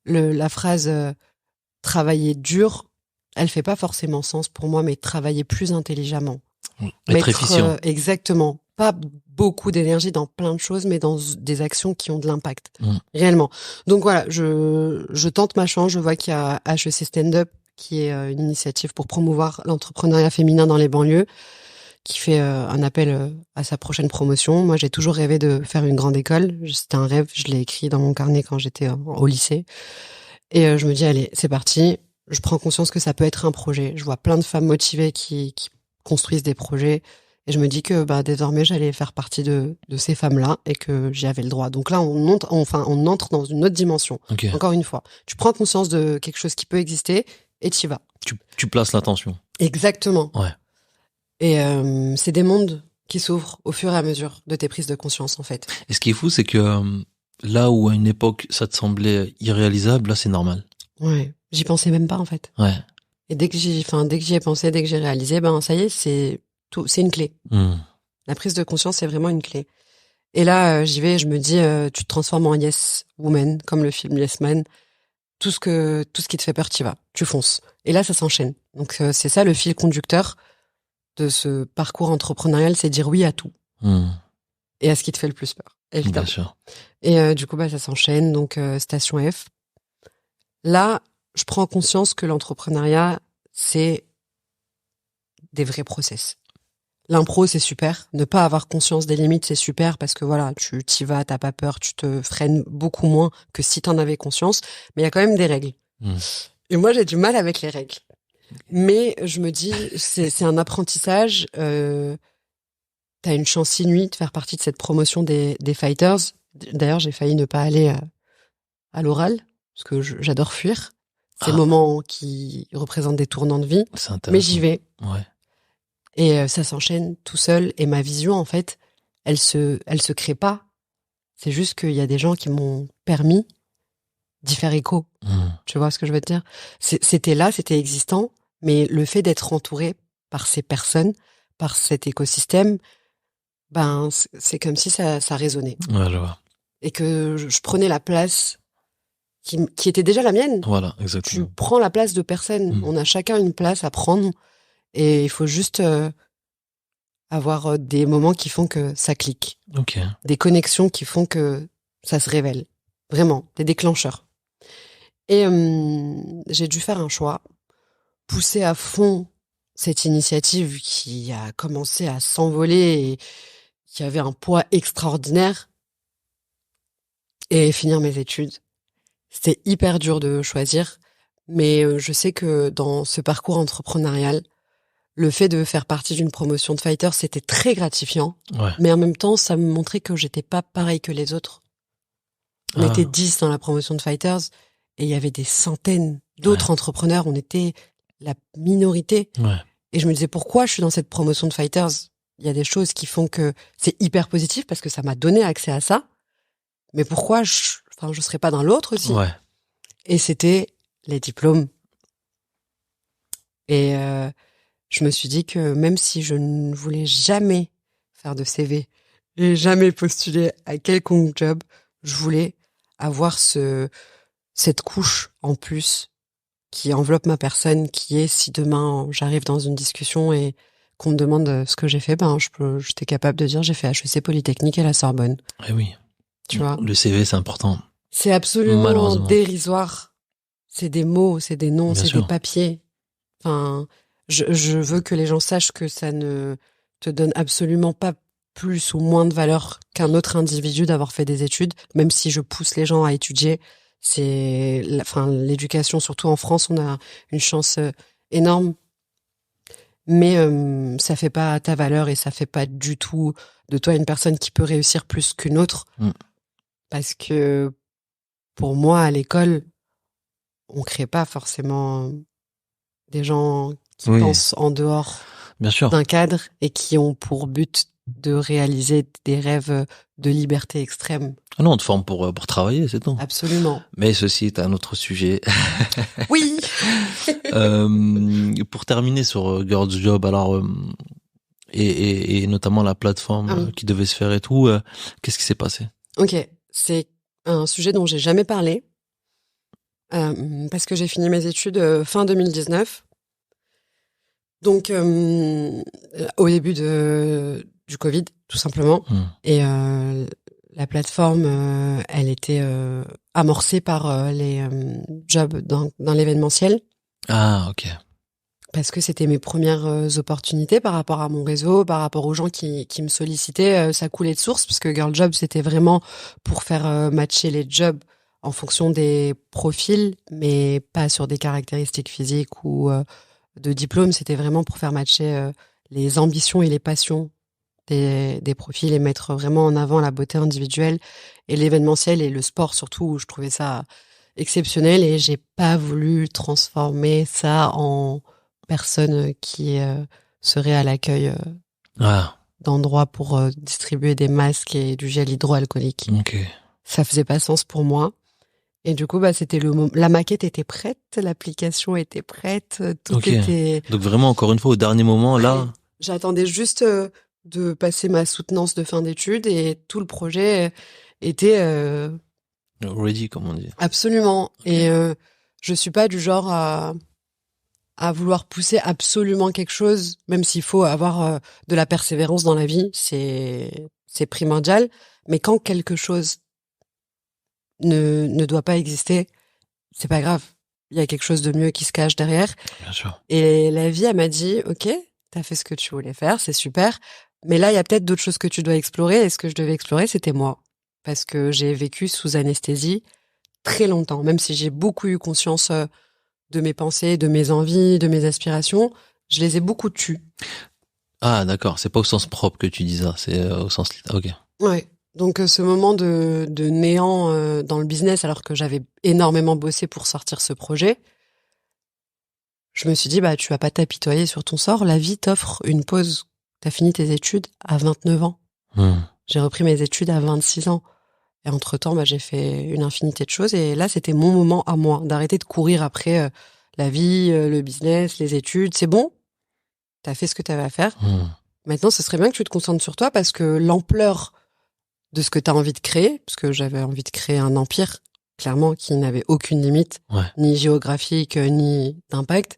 la phrase travailler dur, elle fait pas forcément sens pour moi, mais travailler plus intelligemment. Être efficient. Exactement. Pas beaucoup d'énergie dans plein de choses, mais dans des actions qui ont de l'impact. Réellement. Donc voilà, je tente ma chance. Je vois qu'il y a HEC Stand Up, qui est une initiative pour promouvoir l'entrepreneuriat féminin dans les banlieues, qui fait un appel à sa prochaine promotion. Moi, j'ai toujours rêvé de faire une grande école. C'était un rêve, je l'ai écrit dans mon carnet quand j'étais au lycée. Et je me dis, allez, c'est parti. Je prends conscience que ça peut être un projet. Je vois plein de femmes motivées qui construisent des projets. Et je me dis que désormais, j'allais faire partie de ces femmes-là et que j'y avais le droit. Donc là, on entre dans une autre dimension. Okay. Encore une fois, tu prends conscience de quelque chose qui peut exister et t'y vas. Tu places l'attention. Exactement. Ouais. Et c'est des mondes qui s'ouvrent au fur et à mesure de tes prises de conscience, en fait. Et ce qui est fou, c'est que là où à une époque ça te semblait irréalisable, là c'est normal. Ouais. J'y pensais même pas, en fait. Ouais. Et dès que j'y ai pensé, dès que j'ai réalisé, ça y est, c'est une clé. La prise de conscience, c'est vraiment une clé. Et là, j'y vais, je me dis, tu te transformes en yes woman, comme le film Yes Man. Tout ce qui te fait peur, t'y vas. Tu fonces. Et là, ça s'enchaîne. Donc, c'est ça le fil conducteur de ce parcours entrepreneurial, c'est dire oui à tout. Et à ce qui te fait le plus peur, évidemment. Bien sûr. Et du coup, ça s'enchaîne. Donc, Station F. Là, je prends conscience que l'entrepreneuriat, c'est des vrais process. L'impro, c'est super. Ne pas avoir conscience des limites, c'est super parce que voilà, tu t'y vas, t'as pas peur, tu te freines beaucoup moins que si t'en avais conscience. Mais il y a quand même des règles. Et moi, j'ai du mal avec les règles. Mais je me dis, c'est un apprentissage. T'as une chance inouïe de faire partie de cette promotion des fighters. D'ailleurs, j'ai failli ne pas aller à l'oral parce que j'adore fuir. Ces moments qui représentent des tournants de vie. Mais j'y vais. Ouais. Et ça s'enchaîne tout seul. Et ma vision, en fait, elle se crée pas. C'est juste qu'il y a des gens qui m'ont permis d'y faire écho. Tu vois ce que je veux te dire? C'était là, c'était existant. Mais le fait d'être entouré par ces personnes, par cet écosystème, c'est comme si ça résonnait. Ouais, je vois. Et que je prenais la place qui était déjà la mienne. Voilà, exactement. Tu prends la place de personne. On a chacun une place à prendre. Et il faut juste avoir des moments qui font que ça clique. Okay. Des connexions qui font que ça se révèle. Vraiment, des déclencheurs. Et j'ai dû faire un choix, pousser à fond cette initiative qui a commencé à s'envoler et qui avait un poids extraordinaire, et finir mes études. C'était hyper dur de choisir, mais je sais que dans ce parcours entrepreneurial, le fait de faire partie d'une promotion de fighter, c'était très gratifiant. Ouais. Mais en même temps, ça me montrait que j'étais pas pareil que les autres. On était 10 dans la promotion de fighters et il y avait des centaines d'autres entrepreneurs. On était la minorité. Ouais. Et je me disais, pourquoi je suis dans cette promotion de fighters? Il y a des choses qui font que c'est hyper positif parce que ça m'a donné accès à ça. Mais pourquoi je serais pas dans l'autre aussi? Ouais. Et c'était les diplômes. Et je me suis dit que même si je ne voulais jamais faire de CV, et jamais postuler à quelconque job, je voulais avoir cette couche en plus qui enveloppe ma personne, qui est si demain j'arrive dans une discussion et qu'on me demande ce que j'ai fait, j'étais capable de dire j'ai fait HEC Polytechnique et la Sorbonne. Eh oui. Tu vois. Le CV, c'est important. C'est absolument dérisoire. C'est des mots, c'est des noms, c'est des papiers. Enfin, je veux que les gens sachent que ça ne te donne absolument pas plus ou moins de valeur qu'un autre individu d'avoir fait des études, même si je pousse les gens à étudier. C'est, l'éducation, surtout en France, on a une chance énorme. Mais ça fait pas ta valeur et ça fait pas du tout de toi une personne qui peut réussir plus qu'une autre. Parce que pour moi, à l'école, on crée pas forcément des gens qui pensent en dehors d'un cadre et qui ont pour but de réaliser des rêves de liberté extrême. Ah non, on te forme pour travailler, c'est tout. Absolument. Mais ceci est un autre sujet. Oui. Pour terminer sur Girls Job, alors et notamment la plateforme qui devait se faire et tout, qu'est-ce qui s'est passé? Ok, c'est un sujet dont j'ai jamais parlé parce que j'ai fini mes études fin 2019. Donc, au début du Covid, tout simplement. Et la plateforme, elle était amorcée par les jobs dans l'événementiel. Ah, ok. Parce que c'était mes premières opportunités par rapport à mon réseau, par rapport aux gens qui me sollicitaient. Ça coulait de source, parce que Girl Job, c'était vraiment pour faire matcher les jobs en fonction des profils, mais pas sur des caractéristiques physiques ou de diplôme. C'était vraiment pour faire matcher les ambitions et les passions des profils et mettre vraiment en avant la beauté individuelle et l'événementiel et le sport surtout, où je trouvais ça exceptionnel, et j'ai pas voulu transformer ça en personne qui serait à l'accueil d'endroits pour distribuer des masques et du gel hydroalcoolique. Okay. Ça faisait pas sens pour moi. Et du coup, c'était le moment. La maquette était prête, l'application était prête, tout était. Donc vraiment, encore une fois, au dernier moment, là. J'attendais juste de passer ma soutenance de fin d'études et tout le projet était Ready, comme on dit. Absolument. Et je suis pas du genre à vouloir pousser absolument quelque chose, même s'il faut avoir de la persévérance dans la vie, c'est primordial. Mais quand quelque chose ne doit pas exister, c'est pas grave. Il y a quelque chose de mieux qui se cache derrière. Bien sûr. Et la vie, elle m'a dit, OK, t'as fait ce que tu voulais faire, c'est super. Mais là, il y a peut-être d'autres choses que tu dois explorer. Et ce que je devais explorer, c'était moi. Parce que j'ai vécu sous anesthésie très longtemps. Même si j'ai beaucoup eu conscience de mes pensées, de mes envies, de mes aspirations, je les ai beaucoup tues. Ah, d'accord. C'est pas au sens propre que tu dis ça. C'est au sens... Ok. Ouais. Donc ce moment de néant dans le business, alors que j'avais énormément bossé pour sortir ce projet, je me suis dit, tu vas pas t'apitoyer sur ton sort. La vie t'offre une pause. T'as fini tes études à 29 ans. J'ai repris mes études à 26 ans. Et entre-temps, j'ai fait une infinité de choses. Et là, c'était mon moment à moi, d'arrêter de courir après la vie, le business, les études. C'est bon, t'as fait ce que t'avais à faire. Maintenant, ce serait bien que tu te concentres sur toi parce que l'ampleur de ce que t'as envie de créer, parce que j'avais envie de créer un empire, clairement, qui n'avait aucune limite, ni géographique, ni d'impact,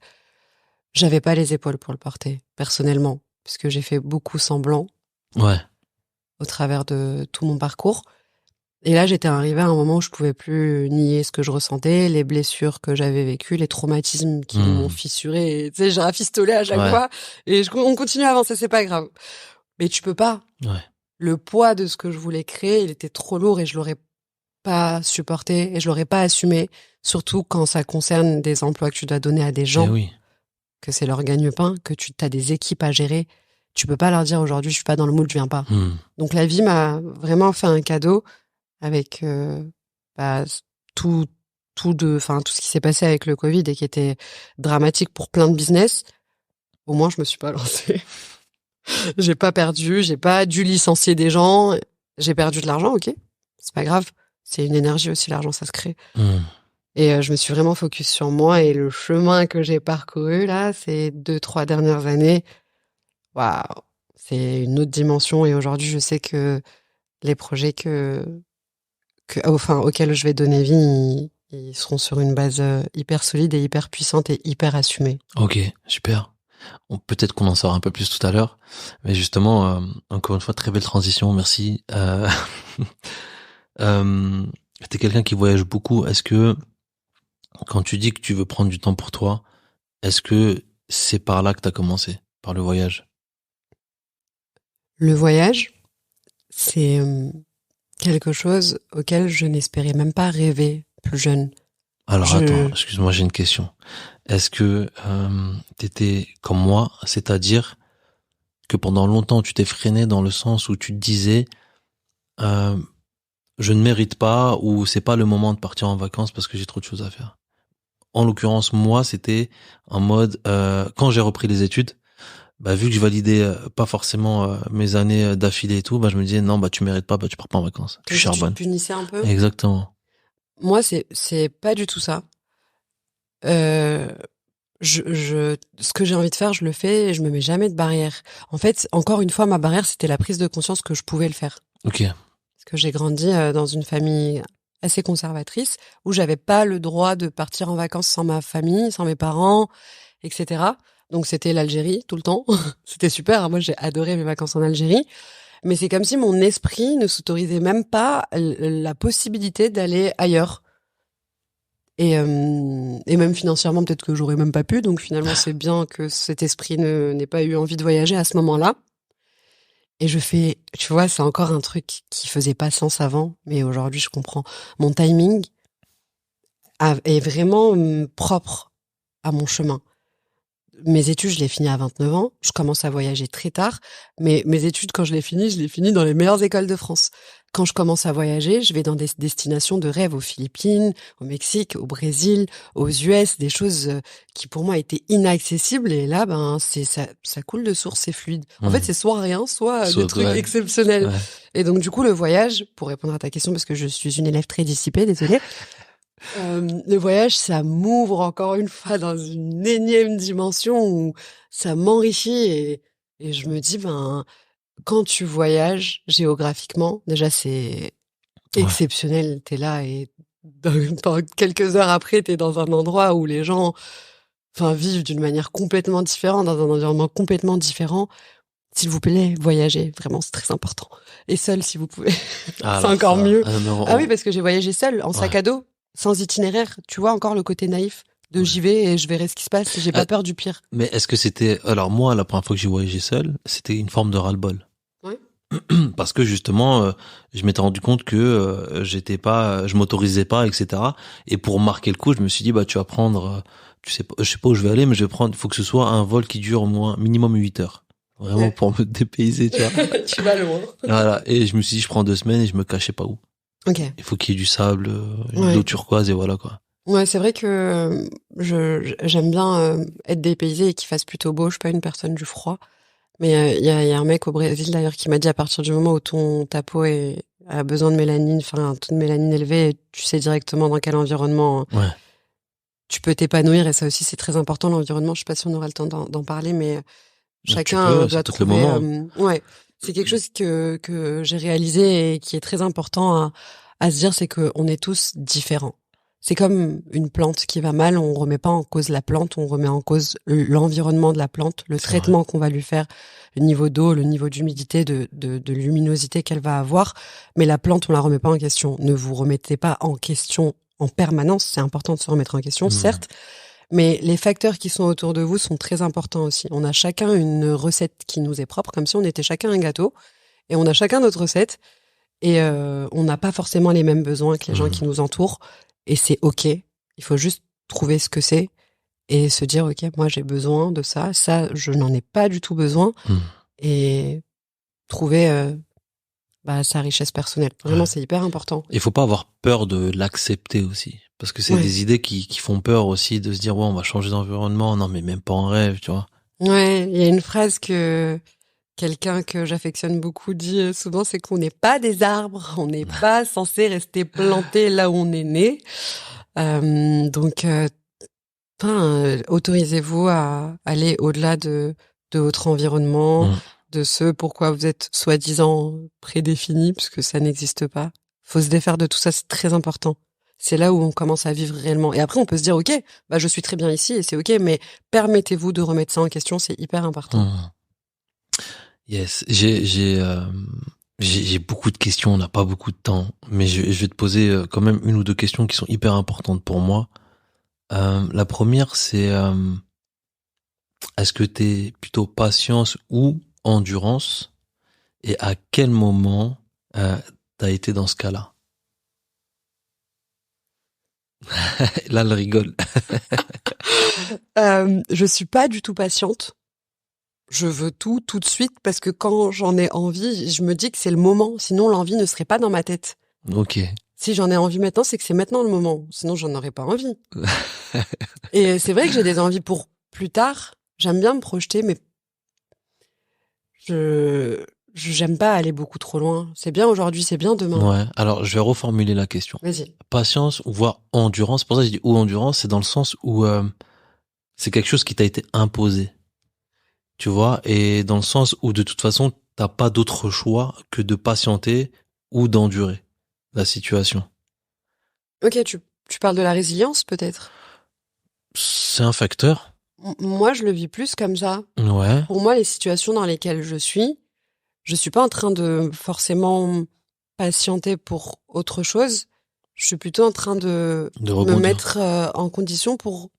j'avais pas les épaules pour le porter, personnellement, puisque j'ai fait beaucoup semblant au travers de tout mon parcours. Et là, j'étais arrivée à un moment où je pouvais plus nier ce que je ressentais, les blessures que j'avais vécues, les traumatismes qui m'ont fissuré. Tu sais, j'ai rafistolé à chaque fois. Et on continue à avancer, c'est pas grave. Mais tu peux pas. Le poids de ce que je voulais créer, il était trop lourd et je l'aurais pas supporté et je l'aurais pas assumé. Surtout quand ça concerne des emplois que tu dois donner à des gens, que c'est leur gagne-pain, que tu as des équipes à gérer. Tu peux pas leur dire aujourd'hui, je suis pas dans le mood, je viens pas. Donc la vie m'a vraiment fait un cadeau avec tout ce qui s'est passé avec le Covid et qui était dramatique pour plein de business. Au moins, je me suis pas lancée. J'ai pas perdu, j'ai pas dû licencier des gens. J'ai perdu de l'argent, ok, c'est pas grave. C'est une énergie aussi, l'argent, ça se crée. Et je me suis vraiment focus sur moi et le chemin que j'ai parcouru là, ces 2-3 dernières années, waouh, c'est une autre dimension. Et aujourd'hui, je sais que les projets auxquels je vais donner vie, ils seront sur une base hyper solide et hyper puissante et hyper assumée. Ok, super. Peut-être qu'on en saura un peu plus tout à l'heure, mais justement, encore une fois, très belle transition, merci. T'es quelqu'un qui voyage beaucoup. Est-ce que, quand tu dis que tu veux prendre du temps pour toi, est-ce que c'est par là que t'as commencé, par le voyage? Le voyage, c'est quelque chose auquel je n'espérais même pas rêver plus jeune. Alors attends, excuse-moi, j'ai une question. Est-ce que t'étais comme moi, c'est-à-dire que pendant longtemps tu t'es freiné dans le sens où tu te disais je ne mérite pas ou c'est pas le moment de partir en vacances parce que j'ai trop de choses à faire? En l'occurrence, moi, c'était en mode quand j'ai repris les études, vu que je validais pas forcément mes années d'affilée et tout, je me disais non, tu mérites pas, tu pars pas en vacances. Tu charbonnes. Tu punissais un peu. Exactement. Moi, c'est pas du tout ça. Ce que j'ai envie de faire, je le fais et je me mets jamais de barrière. En fait, encore une fois, ma barrière, c'était la prise de conscience que je pouvais le faire. Ok. Parce que j'ai grandi dans une famille assez conservatrice où j'avais pas le droit de partir en vacances sans ma famille, sans mes parents, etc. Donc c'était l'Algérie tout le temps. C'était super. Moi, j'ai adoré mes vacances en Algérie. Mais c'est comme si mon esprit ne s'autorisait même pas la possibilité d'aller ailleurs. Et même financièrement, peut-être que j'aurais même pas pu. Donc finalement, c'est bien que cet esprit n'ait pas eu envie de voyager à ce moment-là. Et tu vois, c'est encore un truc qui faisait pas sens avant, mais aujourd'hui, je comprends. Mon timing est vraiment propre à mon chemin. Mes études, je les finis à 29 ans. Je commence à voyager très tard. Mais mes études, quand je les finis dans les meilleures écoles de France. Quand je commence à voyager, je vais dans des destinations de rêve aux Philippines, au Mexique, au Brésil, aux US, des choses qui pour moi étaient inaccessibles. Et là, ça coule de source, c'est fluide. En fait, c'est soit rien, soit des trucs exceptionnels. Ouais. Et donc, du coup, le voyage, pour répondre à ta question, parce que je suis une élève très dissipée, désolée, Le voyage, ça m'ouvre encore une fois dans une énième dimension où ça m'enrichit et je me dis, ben, quand tu voyages géographiquement, déjà c'est Ouais. exceptionnel. T'es là et dans quelques heures après, t'es dans un endroit où les gens, enfin, vivent d'une manière complètement différente, dans un environnement complètement différent. S'il vous plaît, voyagez. Vraiment, c'est très important. Et seul, si vous pouvez. Ah, C'est alors encore ça. mieux. Ah, mais Ah oui, parce que j'ai voyagé seule, en sac ouais. à dos, sans itinéraire. Tu vois encore le côté naïf de Ouais. j'y vais et je verrai ce qui se passe. J'ai Ah, pas peur du pire. mais est-ce que c'était, alors moi, la première fois que j'ai voyagé seul, c'était une forme de ras-le-bol. Ouais. Parce que justement, je m'étais rendu compte que je m'autorisais pas, etc. Et pour marquer le coup, je me suis dit, bah, tu vas prendre, je sais pas où je vais aller, mais je vais prendre, il faut que ce soit un vol qui dure au moins minimum 8 heures. Vraiment Ouais. pour me dépayser, tu vois. Tu vas loin. Voilà. Et je me suis dit, je prends 2 semaines et je me cachais pas où. Ok. Il faut qu'il y ait du sable, de l'eau Ouais. turquoise et voilà, quoi. Ouais, c'est vrai que j'aime bien être dépaysée et qu'il fasse plutôt beau. Je suis pas une personne du froid. Mais il y a un mec au Brésil d'ailleurs qui m'a dit à partir du moment où ta peau a besoin de mélanine, enfin un taux de mélanine élevé, tu sais directement dans quel environnement Ouais. tu peux t'épanouir. Et ça aussi c'est très important l'environnement. Je sais pas si on aura le temps d'en parler, mais Donc tu chacun peux, c'est doit peut-être le trouver. moment. Ouais, c'est quelque chose que j'ai réalisé et qui est très important à se dire, c'est que on est tous différents. C'est comme une plante qui va mal, on remet pas en cause la plante, on remet en cause l'environnement de la plante, le C'est vrai. traitement qu'on va lui faire, le niveau d'eau, le niveau d'humidité, de luminosité qu'elle va avoir. Mais la plante, on la remet pas en question. Ne vous remettez pas en question en permanence. C'est important de se remettre en question, Hmm. certes, mais les facteurs qui sont autour de vous sont très importants aussi. On a chacun une recette qui nous est propre, comme si on était chacun un gâteau, et on a chacun notre recette, et on n'a pas forcément les mêmes besoins que les gens Hmm. qui nous entourent, et c'est ok. Il faut juste trouver ce que c'est et se dire, ok, moi j'ai besoin de ça, ça je n'en ai pas du tout besoin, Hmm. et trouver sa richesse personnelle. Vraiment, Ouais. c'est hyper important. Il faut pas avoir peur de l'accepter aussi. Parce que c'est Ouais. des idées qui font peur aussi de se dire, ouais, on va changer d'environnement. Non, mais même pas en rêve, tu vois. Ouais, il y a une phrase que quelqu'un que j'affectionne beaucoup dit souvent, c'est qu'on n'est pas des arbres, on n'est pas censé rester planté là où on est né. Donc, autorisez-vous à aller au-delà de votre environnement, Hmm. de ce pourquoi vous êtes soi-disant prédéfini, puisque ça n'existe pas. Faut se défaire de tout ça, c'est très important. C'est là où on commence à vivre réellement. Et après, on peut se dire, ok, bah je suis très bien ici et c'est ok, mais permettez-vous de remettre ça en question, c'est hyper important. Hmm. Yes. J'ai beaucoup de questions. On n'a pas beaucoup de temps. Mais je vais te poser quand même une ou deux questions qui sont hyper importantes pour moi. La première, c'est, est-ce que t'es plutôt patience ou endurance? Et à quel moment t'as été dans ce cas-là? Là, elle rigole. Je suis pas du tout patiente. Je veux tout de suite parce que quand j'en ai envie, je me dis que c'est le moment. Sinon, l'envie ne serait pas dans ma tête. Ok. Si j'en ai envie maintenant, c'est que c'est maintenant le moment. Sinon, j'en aurais pas envie. Et c'est vrai que j'ai des envies pour plus tard. J'aime bien me projeter, mais j'aime pas aller beaucoup trop loin. C'est bien aujourd'hui, c'est bien demain. Ouais. Alors, je vais reformuler la question. Vas-y. Patience ou voire endurance. Pour ça, je dis ou endurance, c'est dans le sens où c'est quelque chose qui t'a été imposé. Tu vois, et dans le sens où de toute façon, t'as pas d'autre choix que de patienter ou d'endurer la situation. Ok, tu parles de la résilience, peut-être. C'est un facteur. Moi, je le vis plus comme ça. Ouais. Pour moi, les situations dans lesquelles je suis pas en train de forcément patienter pour autre chose. Je suis plutôt en train de De me rebondir. mettre en condition pour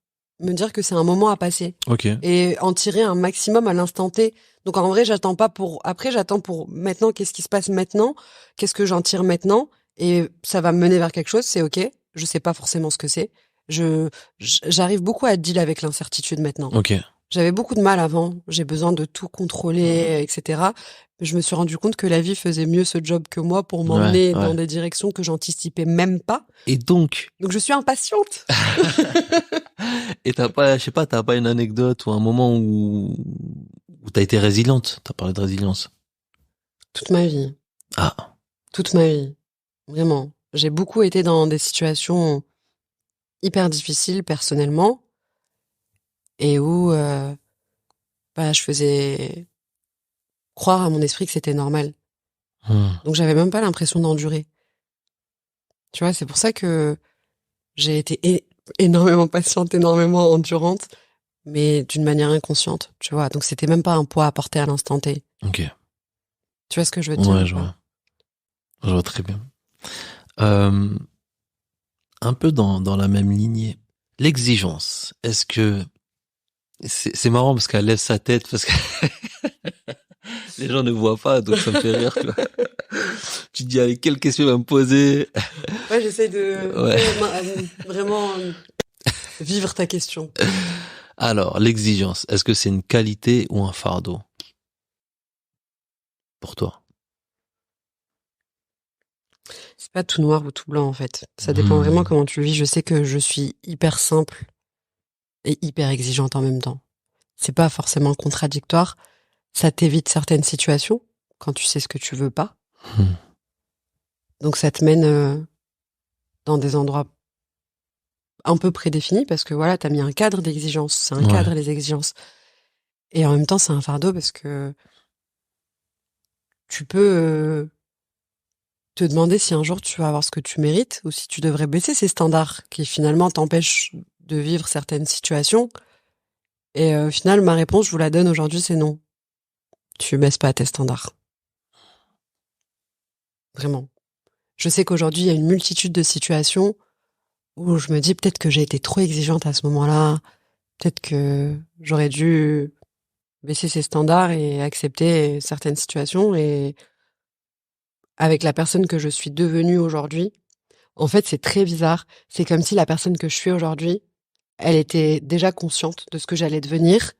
me dire que c'est un moment à passer Ok. et en tirer un maximum à l'instant T. Donc en vrai, j'attends pas pour après, j'attends pour maintenant. Qu'est-ce qui se passe maintenant? Qu'est-ce que j'en tire maintenant? Et ça va me mener vers quelque chose, c'est ok. Je sais pas forcément ce que c'est. J'arrive beaucoup à deal avec l'incertitude maintenant. Ok. J'avais beaucoup de mal avant. J'ai besoin de tout contrôler, etc. Je me suis rendu compte que la vie faisait mieux ce job que moi pour Ouais, m'emmener ouais. dans des directions que j'anticipais même pas. Et donc, Donc je suis impatiente. et t'as pas, je sais pas, t'as pas une anecdote ou un moment où t'as été résiliente. T'as parlé de résilience. Toute ma vie. Ah. Toute ma vie. Vraiment. J'ai beaucoup été dans des situations hyper difficile personnellement et où je faisais croire à mon esprit que c'était normal. Donc j'avais même pas l'impression d'endurer. Tu vois, c'est pour ça que j'ai été énormément patiente, énormément endurante, mais d'une manière inconsciente, tu vois. Donc c'était même pas un poids à porter à l'instant T. Ok. Tu vois ce que je veux dire? Ouais, je vois. Je vois très bien. Un peu dans la même lignée. L'exigence. Est-ce que c'est marrant parce qu'elle lève sa tête parce que les gens ne voient pas, donc ça me fait rire, tu vois. Tu te dis avec quelle question il va me poser. Ouais, j'essaie de vraiment vivre ta question. Alors, l'exigence, est-ce que c'est une qualité ou un fardeau pour toi? C'est pas tout noir ou tout blanc en fait. Ça dépend vraiment comment tu le vis. Je sais que je suis hyper simple et hyper exigeante en même temps. C'est pas forcément contradictoire. Ça t'évite certaines situations quand tu sais ce que tu veux pas. Donc ça te mène dans des endroits un peu prédéfinis parce que voilà, t'as mis un cadre d'exigence. C'est un cadre, les exigences. Et en même temps, c'est un fardeau parce que tu peux te demander si un jour tu vas avoir ce que tu mérites ou si tu devrais baisser ces standards qui finalement t'empêchent de vivre certaines situations. Et au final, ma réponse, je vous la donne aujourd'hui, c'est non. Tu baisses pas tes standards. Vraiment. Je sais qu'aujourd'hui, il y a une multitude de situations où je me dis peut-être que j'ai été trop exigeante à ce moment-là. Peut-être que j'aurais dû baisser ces standards et accepter certaines situations. Et avec la personne que je suis devenue aujourd'hui, en fait, c'est très bizarre. C'est comme si la personne que je suis aujourd'hui, elle était déjà consciente de ce que j'allais devenir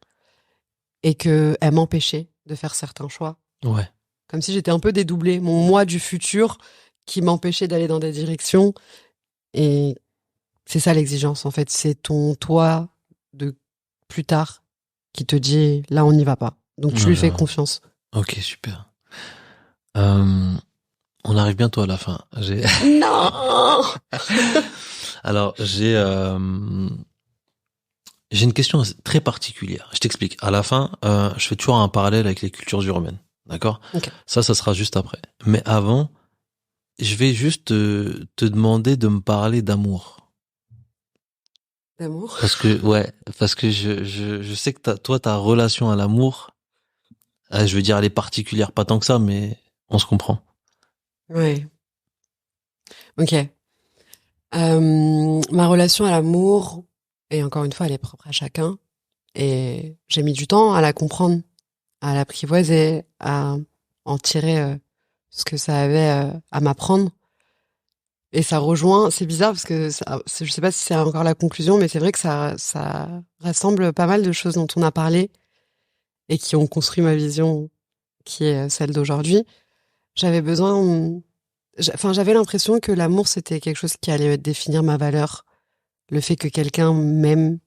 et qu'elle m'empêchait de faire certains choix. Ouais. Comme si j'étais un peu dédoublée, mon moi du futur qui m'empêchait d'aller dans des directions. Et c'est ça l'exigence, en fait. C'est ton toi de plus tard qui te dit, là, on n'y va pas. Donc tu lui fais confiance. Ok, super. On arrive bientôt à la fin. Non. Alors, j'ai une question très particulière. Je t'explique. À la fin, je fais toujours un parallèle avec les cultures urbaines. D'accord? Okay. Ça sera juste après. Mais avant, je vais juste te demander de me parler d'amour. D'amour? Parce que je sais que toi, ta relation à l'amour, je veux dire, elle est particulière, pas tant que ça, mais on se comprend. Ouais. Ok. Ma relation à l'amour, et encore une fois, elle est propre à chacun. Et j'ai mis du temps à la comprendre, à l'apprivoiser, à en tirer ce que ça avait à m'apprendre. Et ça rejoint, c'est bizarre parce que je sais pas si c'est encore la conclusion, mais c'est vrai que ça rassemble pas mal de choses dont on a parlé et qui ont construit ma vision qui est celle d'aujourd'hui. J'avais l'impression que l'amour c'était quelque chose qui allait définir ma valeur, le fait que quelqu'un m'aime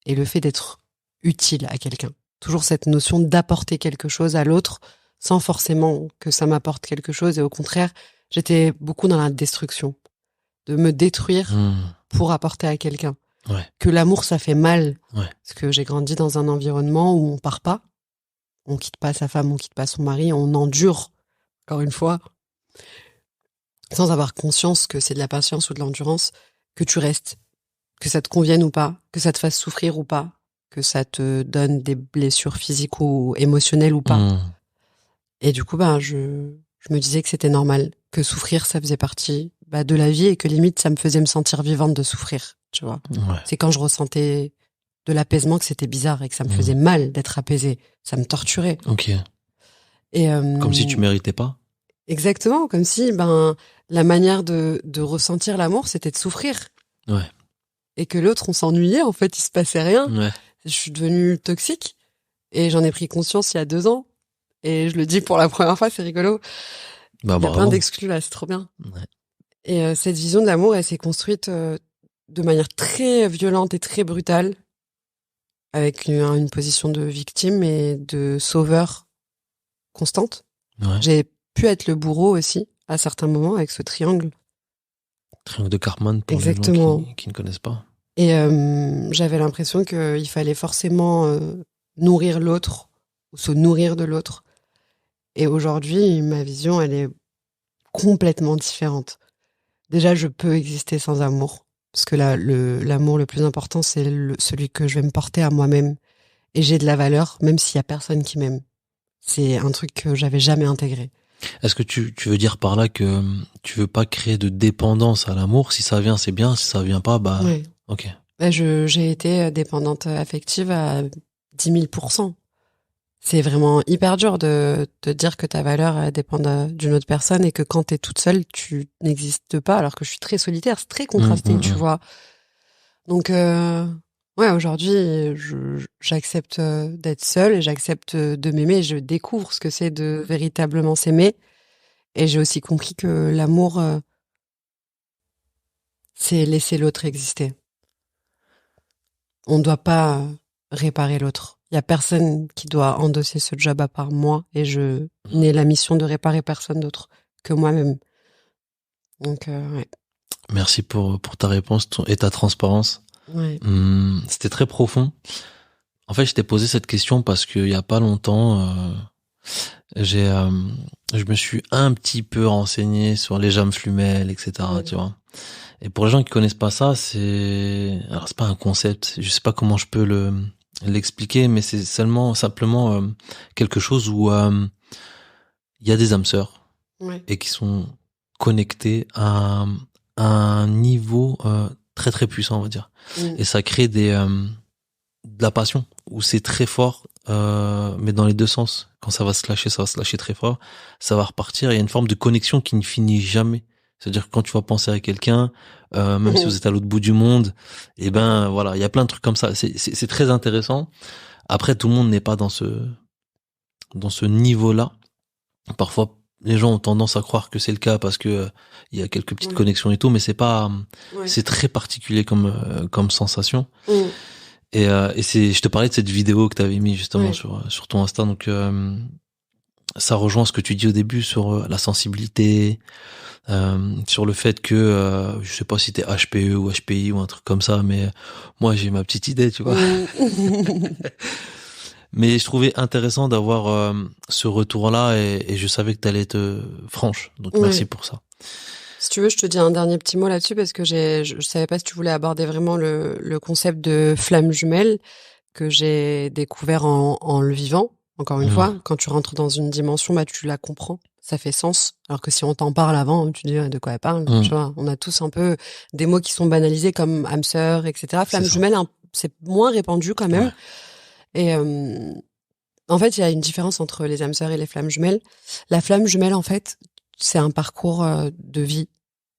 et le fait d'être utile à quelqu'un. Toujours cette notion d'apporter quelque chose à l'autre sans forcément que ça m'apporte quelque chose et au contraire, j'étais beaucoup dans la destruction. De me détruire pour apporter à quelqu'un. Ouais. Que l'amour, ça fait mal. Ouais. Parce que j'ai grandi dans un environnement où on part pas. On quitte pas sa femme, on quitte pas son mari, on endure, encore une fois, sans avoir conscience que c'est de la patience ou de l'endurance, que tu restes. Que ça te convienne ou pas, que ça te fasse souffrir ou pas, que ça te donne des blessures physiques ou émotionnelles ou pas. Et du coup, je me disais que c'était normal, que souffrir, ça faisait partie de la vie et que limite, ça me faisait me sentir vivante de souffrir, tu vois. Ouais. C'est quand je ressentais de l'apaisement que c'était bizarre et que ça me faisait mal d'être apaisée. Ça me torturait. Ok. Et comme si tu méritais pas. Exactement, comme si la manière de ressentir l'amour, c'était de souffrir. Ouais. Et que l'autre, on s'ennuyait, en fait, il se passait rien. Ouais. Je suis devenue toxique et j'en ai pris conscience il y a 2 ans. Et je le dis pour la première fois, c'est rigolo. Il y a plein d'exclus là, c'est trop bien. Ouais. Et cette vision de l'amour, elle s'est construite de manière très violente et très brutale, avec une position de victime et de sauveur constante. Ouais. J'ai pu être le bourreau aussi, à certains moments, avec ce triangle. Triangle de Karpman pour Exactement. les gens qui ne connaissent pas. Et j'avais l'impression qu'il fallait forcément nourrir l'autre ou se nourrir de l'autre. Et aujourd'hui, ma vision, elle est complètement différente. Déjà, je peux exister sans amour. Parce que l'amour le plus important, c'est celui que je vais me porter à moi-même. Et j'ai de la valeur, même s'il y a personne qui m'aime. C'est un truc que j'avais jamais intégré. Est-ce que tu veux dire par là que tu veux pas créer de dépendance à l'amour? Si ça vient, c'est bien. Si ça vient pas, bah, Ouais. ok. J'ai été dépendante affective à 10 000%. C'est vraiment hyper dur de te dire que ta valeur dépend d'une autre personne et que quand t'es toute seule, tu n'existes pas, alors que je suis très solitaire, c'est très contrasté, tu vois. Donc, ouais, aujourd'hui, j'accepte d'être seule et j'accepte de m'aimer et je découvre ce que c'est de véritablement s'aimer. Et j'ai aussi compris que l'amour, c'est laisser l'autre exister. On ne doit pas réparer l'autre. Il y a personne qui doit endosser ce job à part moi et je n'ai la mission de réparer personne d'autre que moi-même. Donc, ouais. Merci pour ta réponse et ta transparence. Ouais. C'était très profond. En fait, je t'ai posé cette question parce qu'il y a pas longtemps, je me suis un petit peu renseigné sur les jambes flumelles, etc. Ouais. Tu vois. Et pour les gens qui connaissent pas ça, alors c'est pas un concept. Je sais pas comment je peux l'expliquer, mais c'est simplement quelque chose où il y a des âmes sœurs et qui sont connectés à un niveau très très puissant, on va dire. Et ça crée de la passion où c'est très fort, mais dans les deux sens. Quand ça va se lâcher très fort. Ça va repartir. Il y a une forme de connexion qui ne finit jamais. C'est-à-dire que quand tu vas penser à quelqu'un, même si vous êtes à l'autre bout du monde, et ben voilà, il y a plein de trucs comme ça. C'est très intéressant. Après, tout le monde n'est pas dans ce niveau-là. Parfois, les gens ont tendance à croire que c'est le cas parce que il y a quelques petites connexions et tout, mais c'est pas. C'est très particulier comme sensation. Et je te parlais de cette vidéo que tu avais mis justement sur ton Insta, donc ça rejoint ce que tu dis au début sur la sensibilité, sur le fait que je sais pas si t'es HPE ou HPI ou un truc comme ça, mais moi j'ai ma petite idée, tu vois. Mais je trouvais intéressant d'avoir ce retour-là et je savais que t'allais être franche, donc merci pour ça. Si tu veux, je te dis un dernier petit mot là-dessus parce que je savais pas si tu voulais aborder vraiment le concept de flamme jumelle que j'ai découvert en le vivant. Encore une fois, quand tu rentres dans une dimension, bah tu la comprends, ça fait sens. Alors que si on t'en parle avant, tu dis de quoi elle parle. Tu vois, on a tous un peu des mots qui sont banalisés comme âme sœur, etc. Flamme jumelle, c'est moins répandu quand même. Et en fait, il y a une différence entre les âmes sœurs et les flammes jumelles. La flamme jumelle, en fait, c'est un parcours de vie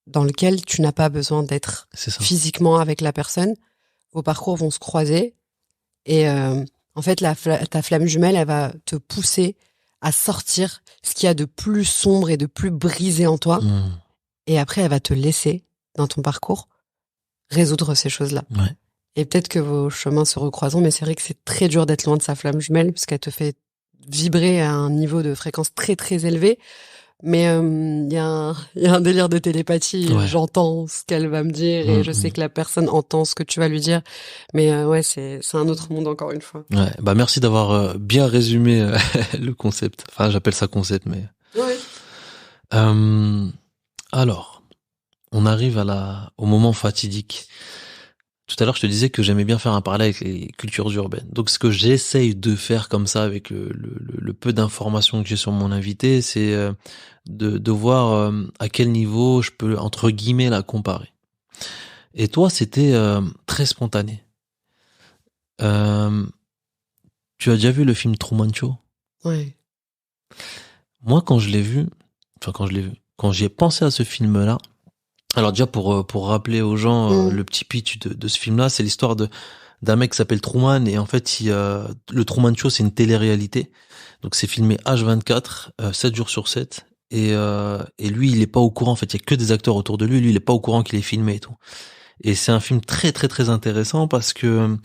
dans lequel tu n'as pas besoin d'être physiquement avec la personne. Vos parcours vont se croiser et en fait, ta flamme jumelle, elle va te pousser à sortir ce qu'il y a de plus sombre et de plus brisé en toi. Et après, elle va te laisser, dans ton parcours, résoudre ces choses-là. Et peut-être que vos chemins se recroiseront, mais c'est vrai que c'est très dur d'être loin de sa flamme jumelle, puisqu'elle te fait vibrer à un niveau de fréquence très très élevé. Mais il y a un délire de télépathie. J'entends ce qu'elle va me dire et je sais que la personne entend ce que tu vas lui dire. Mais c'est un autre monde encore une fois. Ouais, bah merci d'avoir bien résumé le concept. Enfin, j'appelle ça concept, mais. Alors, on arrive au moment fatidique. Tout à l'heure, je te disais que j'aimais bien faire un parallèle avec les cultures urbaines. Donc, ce que j'essaye de faire comme ça avec le peu d'informations que j'ai sur mon invité, c'est de voir à quel niveau je peux, entre guillemets, la comparer. Et toi, c'était très spontané. Tu as déjà vu le film Truman Show? Ouais. Moi, quand j'y ai pensé à ce film-là, alors déjà pour rappeler aux gens le petit pitch de ce film-là, c'est l'histoire d'un mec qui s'appelle Truman et en fait le Truman Show, c'est une télé-réalité. Donc c'est filmé H24, 7 jours sur 7 et lui il est pas au courant, en fait, il y a que des acteurs autour de lui il est pas au courant qu'il est filmé et tout. Et c'est un film très très très intéressant parce que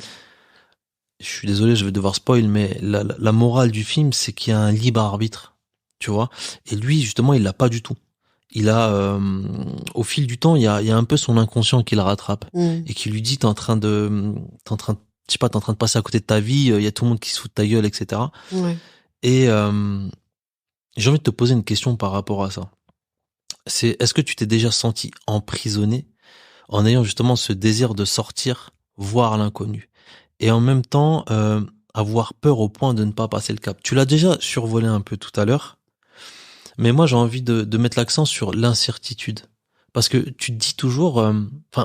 je suis désolé, je vais devoir spoil, mais la morale du film, c'est qu'il y a un libre arbitre, tu vois. Et lui justement, il l'a pas du tout. il a, au fil du temps, il y a un peu son inconscient qui le rattrape et qui lui dit, t'es en train de passer à côté de ta vie, il y a tout le monde qui se fout de ta gueule, etc. Ouais. Et j'ai envie de te poser une question par rapport à ça. Est-ce que tu t'es déjà senti emprisonné en ayant justement ce désir de sortir, voir l'inconnu, et en même temps avoir peur au point de ne pas passer le cap? Tu l'as déjà survolé un peu tout à l'heure, mais moi j'ai envie de mettre l'accent sur l'incertitude, parce que tu te dis toujours,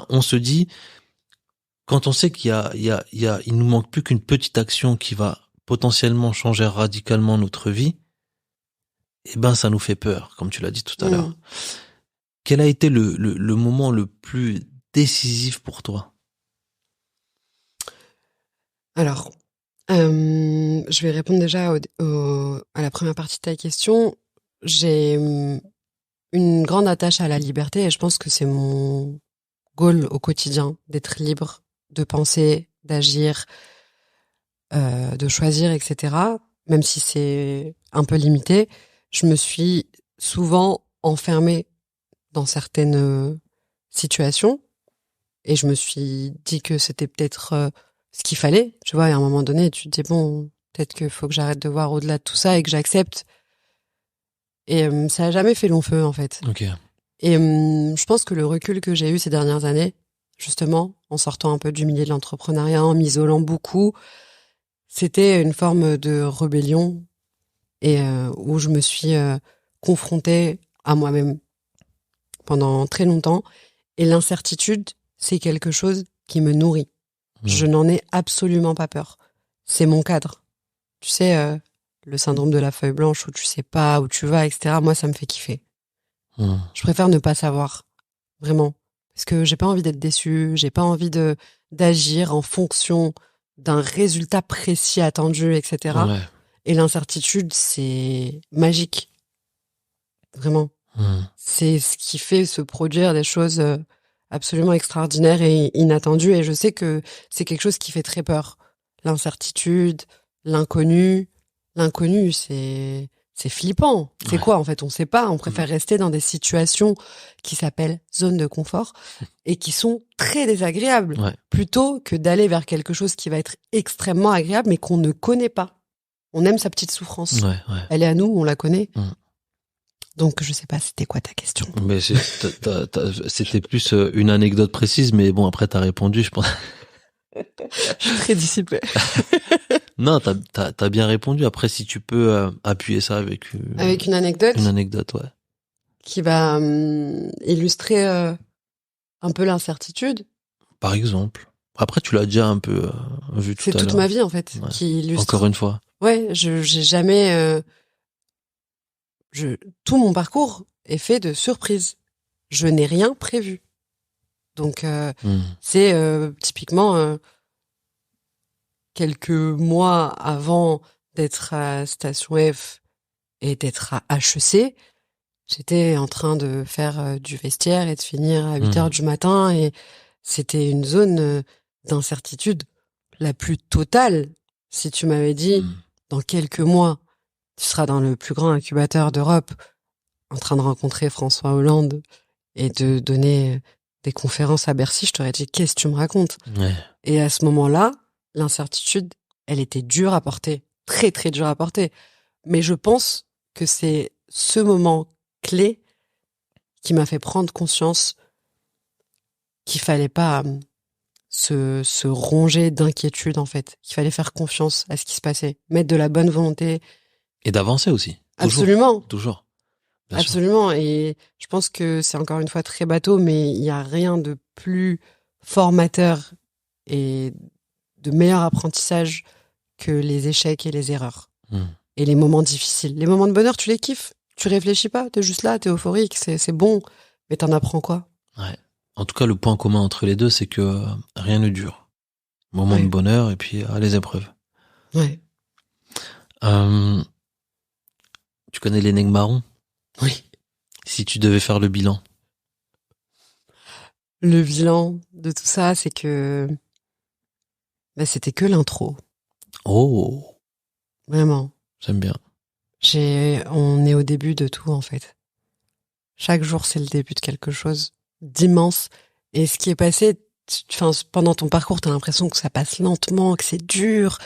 on se dit, quand on sait il nous manque plus qu'une petite action qui va potentiellement changer radicalement notre vie, eh ben ça nous fait peur, comme tu l'as dit tout à l'heure. Quel a été le moment le plus décisif pour toi? Alors, je vais répondre déjà à la première partie de ta question. J'ai une grande attache à la liberté et je pense que c'est mon goal au quotidien, d'être libre, de penser, d'agir, de choisir, etc. Même si c'est un peu limité, je me suis souvent enfermée dans certaines situations et je me suis dit que c'était peut-être ce qu'il fallait. Tu vois, à un moment donné, tu te dis bon, peut-être qu'il faut que j'arrête de voir au-delà de tout ça et que j'accepte. Et ça a jamais fait long feu, en fait. Ok. Et je pense que le recul que j'ai eu ces dernières années, justement, en sortant un peu du milieu de l'entrepreneuriat, en m'isolant beaucoup, c'était une forme de rébellion et où je me suis confrontée à moi-même pendant très longtemps. Et l'incertitude, c'est quelque chose qui me nourrit. Je n'en ai absolument pas peur. C'est mon cadre. Tu sais, le syndrome de la feuille blanche où tu sais pas où tu vas, etc. Moi, ça me fait kiffer. Je préfère ne pas savoir, vraiment, parce que j'ai pas envie d'être déçue, j'ai pas envie d'agir en fonction d'un résultat précis attendu, etc. Ouais. Et l'incertitude, c'est magique, vraiment. C'est ce qui fait se produire des choses absolument extraordinaires et inattendues. Et je sais que c'est quelque chose qui fait très peur. L'incertitude, l'inconnu. L'inconnu, c'est flippant. C'est quoi, en fait? On sait pas. On préfère rester dans des situations qui s'appellent zones de confort et qui sont très désagréables. Plutôt que d'aller vers quelque chose qui va être extrêmement agréable, mais qu'on ne connaît pas. On aime sa petite souffrance. Elle est à nous, on la connaît. Donc, je sais pas, c'était quoi ta question? Mais c'était plus une anecdote précise, mais bon, après, t'as répondu, je pense. Je suis très disciplinée. Non, t'as bien répondu. Après, si tu peux appuyer ça avec une anecdote. Une anecdote, ouais. Qui va illustrer un peu l'incertitude. Par exemple. Après, tu l'as déjà un peu vu tout à l'heure. C'est toute ma vie, en fait, qui illustre. Encore une fois. Ouais, j'ai jamais... tout mon parcours est fait de surprises. Je n'ai rien prévu. Donc, c'est typiquement quelques mois avant d'être à Station F et d'être à HEC, j'étais en train de faire du vestiaire et de finir à 8 heures du matin et c'était une zone d'incertitude la plus totale. Si tu m'avais dit, dans quelques mois, tu seras dans le plus grand incubateur d'Europe, en train de rencontrer François Hollande et de donner des conférences à Bercy, je t'aurais dit, qu'est-ce que tu me racontes? Et à ce moment-là, l'incertitude, elle était dure à porter. Très, très dure à porter. Mais je pense que c'est ce moment clé qui m'a fait prendre conscience qu'il fallait pas se ronger d'inquiétude, en fait. Qu'il fallait faire confiance à ce qui se passait. Mettre de la bonne volonté. Et d'avancer aussi. Absolument. Toujours. Bien Absolument. sûr. Et je pense que c'est encore une fois très bateau, mais il n'y a rien de plus formateur et de meilleur apprentissage que les échecs et les erreurs. Et les moments difficiles. Les moments de bonheur, tu les kiffes. Tu réfléchis pas, t'es juste là, t'es euphorique, c'est bon. Mais t'en apprends quoi? Ouais. En tout cas, le point commun entre les deux, c'est que rien ne dure. Moment de bonheur et puis les épreuves. Ouais. Tu connais l'énigme marron? Oui. Si tu devais faire le bilan. Le bilan de tout ça, c'est que c'était que l'intro. Oh. Vraiment. J'aime bien. On est au début de tout, en fait. Chaque jour, c'est le début de quelque chose d'immense. Et ce qui est passé, pendant ton parcours, t'as l'impression que ça passe lentement, que c'est dur,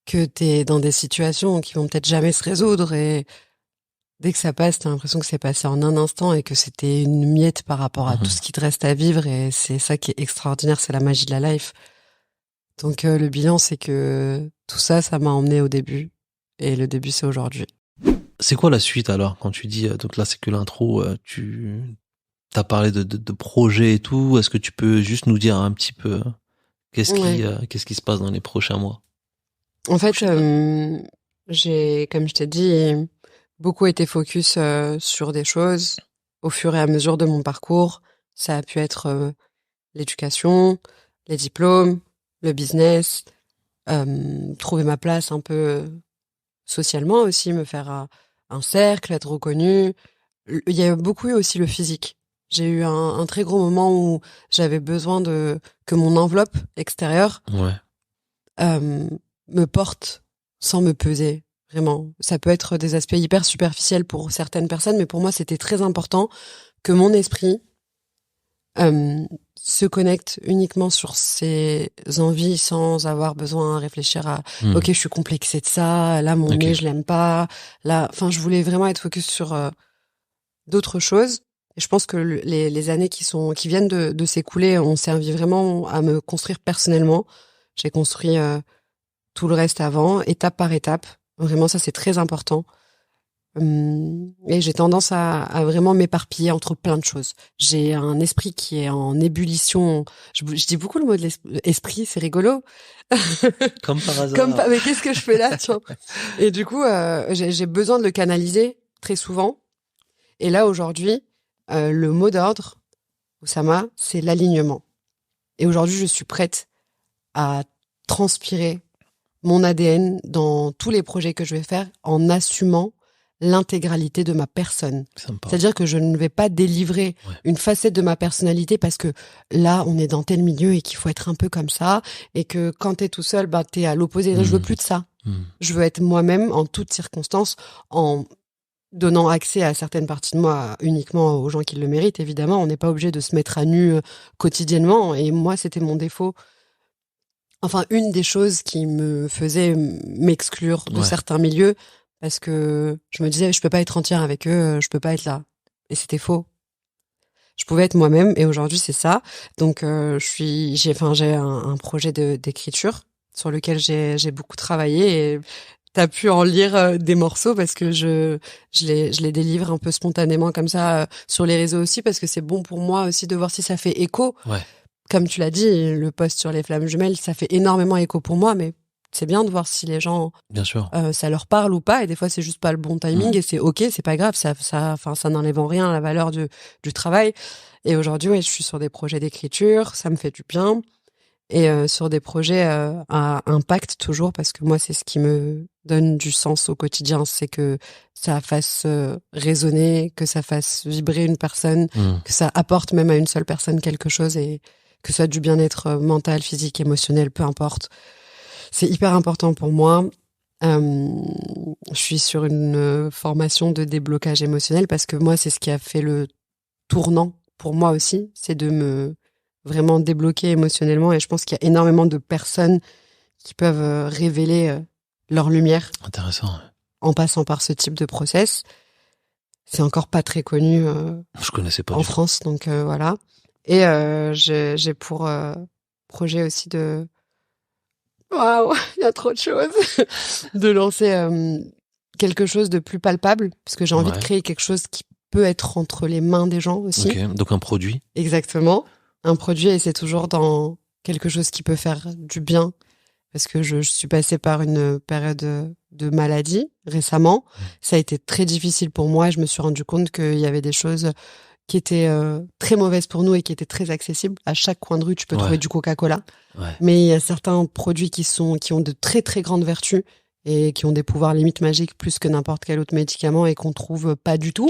que t'es dans des situations qui vont peut-être jamais se résoudre. Et dès que ça passe, t'as l'impression que c'est passé en un instant et que c'était une miette par rapport à tout ce qui te reste à vivre. Et c'est ça qui est extraordinaire, c'est la magie de la life. Donc le bilan, c'est que tout ça, ça m'a emmené au début. Et le début, c'est aujourd'hui. C'est quoi la suite alors quand tu dis, donc là c'est que l'intro, tu t'as parlé de projets et tout, est-ce que tu peux juste nous dire un petit peu qu'est-ce qui se passe dans les prochains mois? En fait, j'ai, comme je t'ai dit, beaucoup été focus sur des choses au fur et à mesure de mon parcours. Ça a pu être l'éducation, les diplômes, le business, trouver ma place un peu socialement aussi, me faire un cercle, être reconnue. Il y a beaucoup eu aussi le physique. J'ai eu un très gros moment où j'avais besoin que mon enveloppe extérieure me porte sans me peser. Vraiment. Ça peut être des aspects hyper superficiels pour certaines personnes, mais pour moi, c'était très important que mon esprit se connecte uniquement sur ses envies sans avoir besoin à réfléchir à ok, je suis complexée de ça, là mon nez je l'aime pas, là, enfin je voulais vraiment être focus sur d'autres choses. Et je pense que les années qui viennent de s'écouler ont servi vraiment à me construire personnellement. J'ai construit tout le reste avant, étape par étape. Vraiment, ça c'est très important. Et j'ai tendance à vraiment m'éparpiller entre plein de choses. J'ai un esprit qui est en ébullition. Je dis beaucoup le mot de l'esprit, c'est rigolo. Comme par hasard. Mais qu'est-ce que je fais là, tiens. Et du coup, j'ai besoin de le canaliser très souvent. Et là, aujourd'hui, le mot d'ordre, Oussama, c'est l'alignement. Et aujourd'hui, je suis prête à transpirer mon ADN dans tous les projets que je vais faire en assumant l'intégralité de ma personne. C'est-à-dire que je ne vais pas délivrer une facette de ma personnalité parce que là, on est dans tel milieu et qu'il faut être un peu comme ça et que quand t'es tout seul, bah, t'es à l'opposé. Je veux plus de ça. Je veux être moi-même en toutes circonstances, en donnant accès à certaines parties de moi uniquement aux gens qui le méritent. Évidemment, on n'est pas obligé de se mettre à nu quotidiennement. Et moi, c'était mon défaut. Enfin, une des choses qui me faisait m'exclure de certains milieux, parce que je me disais, je peux pas être entière avec eux, je peux pas être là. Et c'était faux. Je pouvais être moi-même, et aujourd'hui c'est ça. Donc j'ai un projet d'écriture sur lequel j'ai beaucoup travaillé, et t'as pu en lire des morceaux parce que je les délivre un peu spontanément comme ça sur les réseaux aussi, parce que c'est bon pour moi aussi de voir si ça fait écho. Comme tu l'as dit, le post sur les flammes jumelles, ça fait énormément écho pour moi, mais c'est bien de voir si les gens, bien sûr, ça leur parle ou pas. Et des fois, c'est juste pas le bon timing et c'est ok, c'est pas grave. Ça n'enlève en rien à la valeur du travail. Et aujourd'hui, je suis sur des projets d'écriture, ça me fait du bien. Et sur des projets à impact toujours, parce que moi, c'est ce qui me donne du sens au quotidien, c'est que ça fasse résonner, que ça fasse vibrer une personne, que ça apporte même à une seule personne quelque chose, et que ce soit du bien-être mental, physique, émotionnel, peu importe. C'est hyper important pour moi. Je suis sur une formation de déblocage émotionnel parce que moi, c'est ce qui a fait le tournant pour moi aussi, c'est de me vraiment débloquer émotionnellement. Et je pense qu'il y a énormément de personnes qui peuvent révéler leur lumière. Intéressant. En passant par ce type de process. C'est encore pas très connu je connaissais pas en France, donc voilà. Et j'ai pour projet aussi de... Waouh, il y a trop de choses. De lancer quelque chose de plus palpable, parce que j'ai envie de créer quelque chose qui peut être entre les mains des gens aussi. Ok, donc un produit. Exactement. Un produit, et c'est toujours dans quelque chose qui peut faire du bien, parce que je suis passée par une période de maladie récemment. Ça a été très difficile pour moi, et je me suis rendu compte qu'il y avait des choses qui étaient très mauvaises pour nous et qui étaient très accessibles. À chaque coin de rue, tu peux trouver du Coca-Cola. Mais il y a certains produits qui ont de très très grandes vertus et qui ont des pouvoirs limite magiques plus que n'importe quel autre médicament et qu'on trouve pas du tout.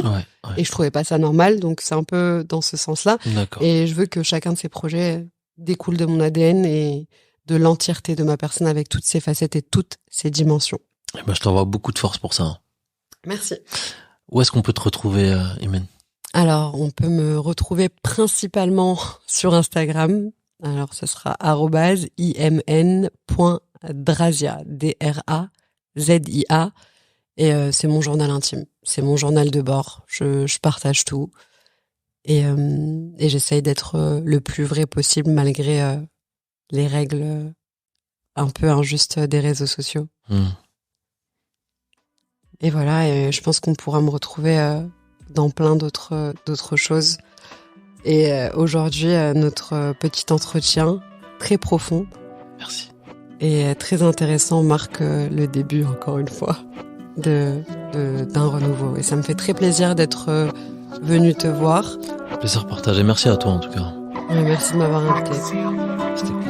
Et je trouvais pas ça normal, donc c'est un peu dans ce sens-là. Et je veux que chacun de ces projets découle de mon ADN et de l'entièreté de ma personne avec toutes ses facettes et toutes ses dimensions. Et ben, je t'envoie beaucoup de force pour ça. Merci. Où est-ce qu'on peut te retrouver, Imen ? Alors, on peut me retrouver principalement sur Instagram. Alors, ce sera @imn.drazia, DRAZIA. Et c'est mon journal intime. C'est mon journal de bord. Je partage tout. Et j'essaye d'être le plus vrai possible malgré les règles un peu injustes des réseaux sociaux. Et voilà, et je pense qu'on pourra me retrouver dans plein d'autres choses. Et aujourd'hui, notre petit entretien très profond. Merci. Et très intéressant marque le début, encore une fois, d'un renouveau. Et ça me fait très plaisir d'être venu te voir. Plaisir partagé. Merci à toi en tout cas. Et merci de m'avoir invité. C'était cool.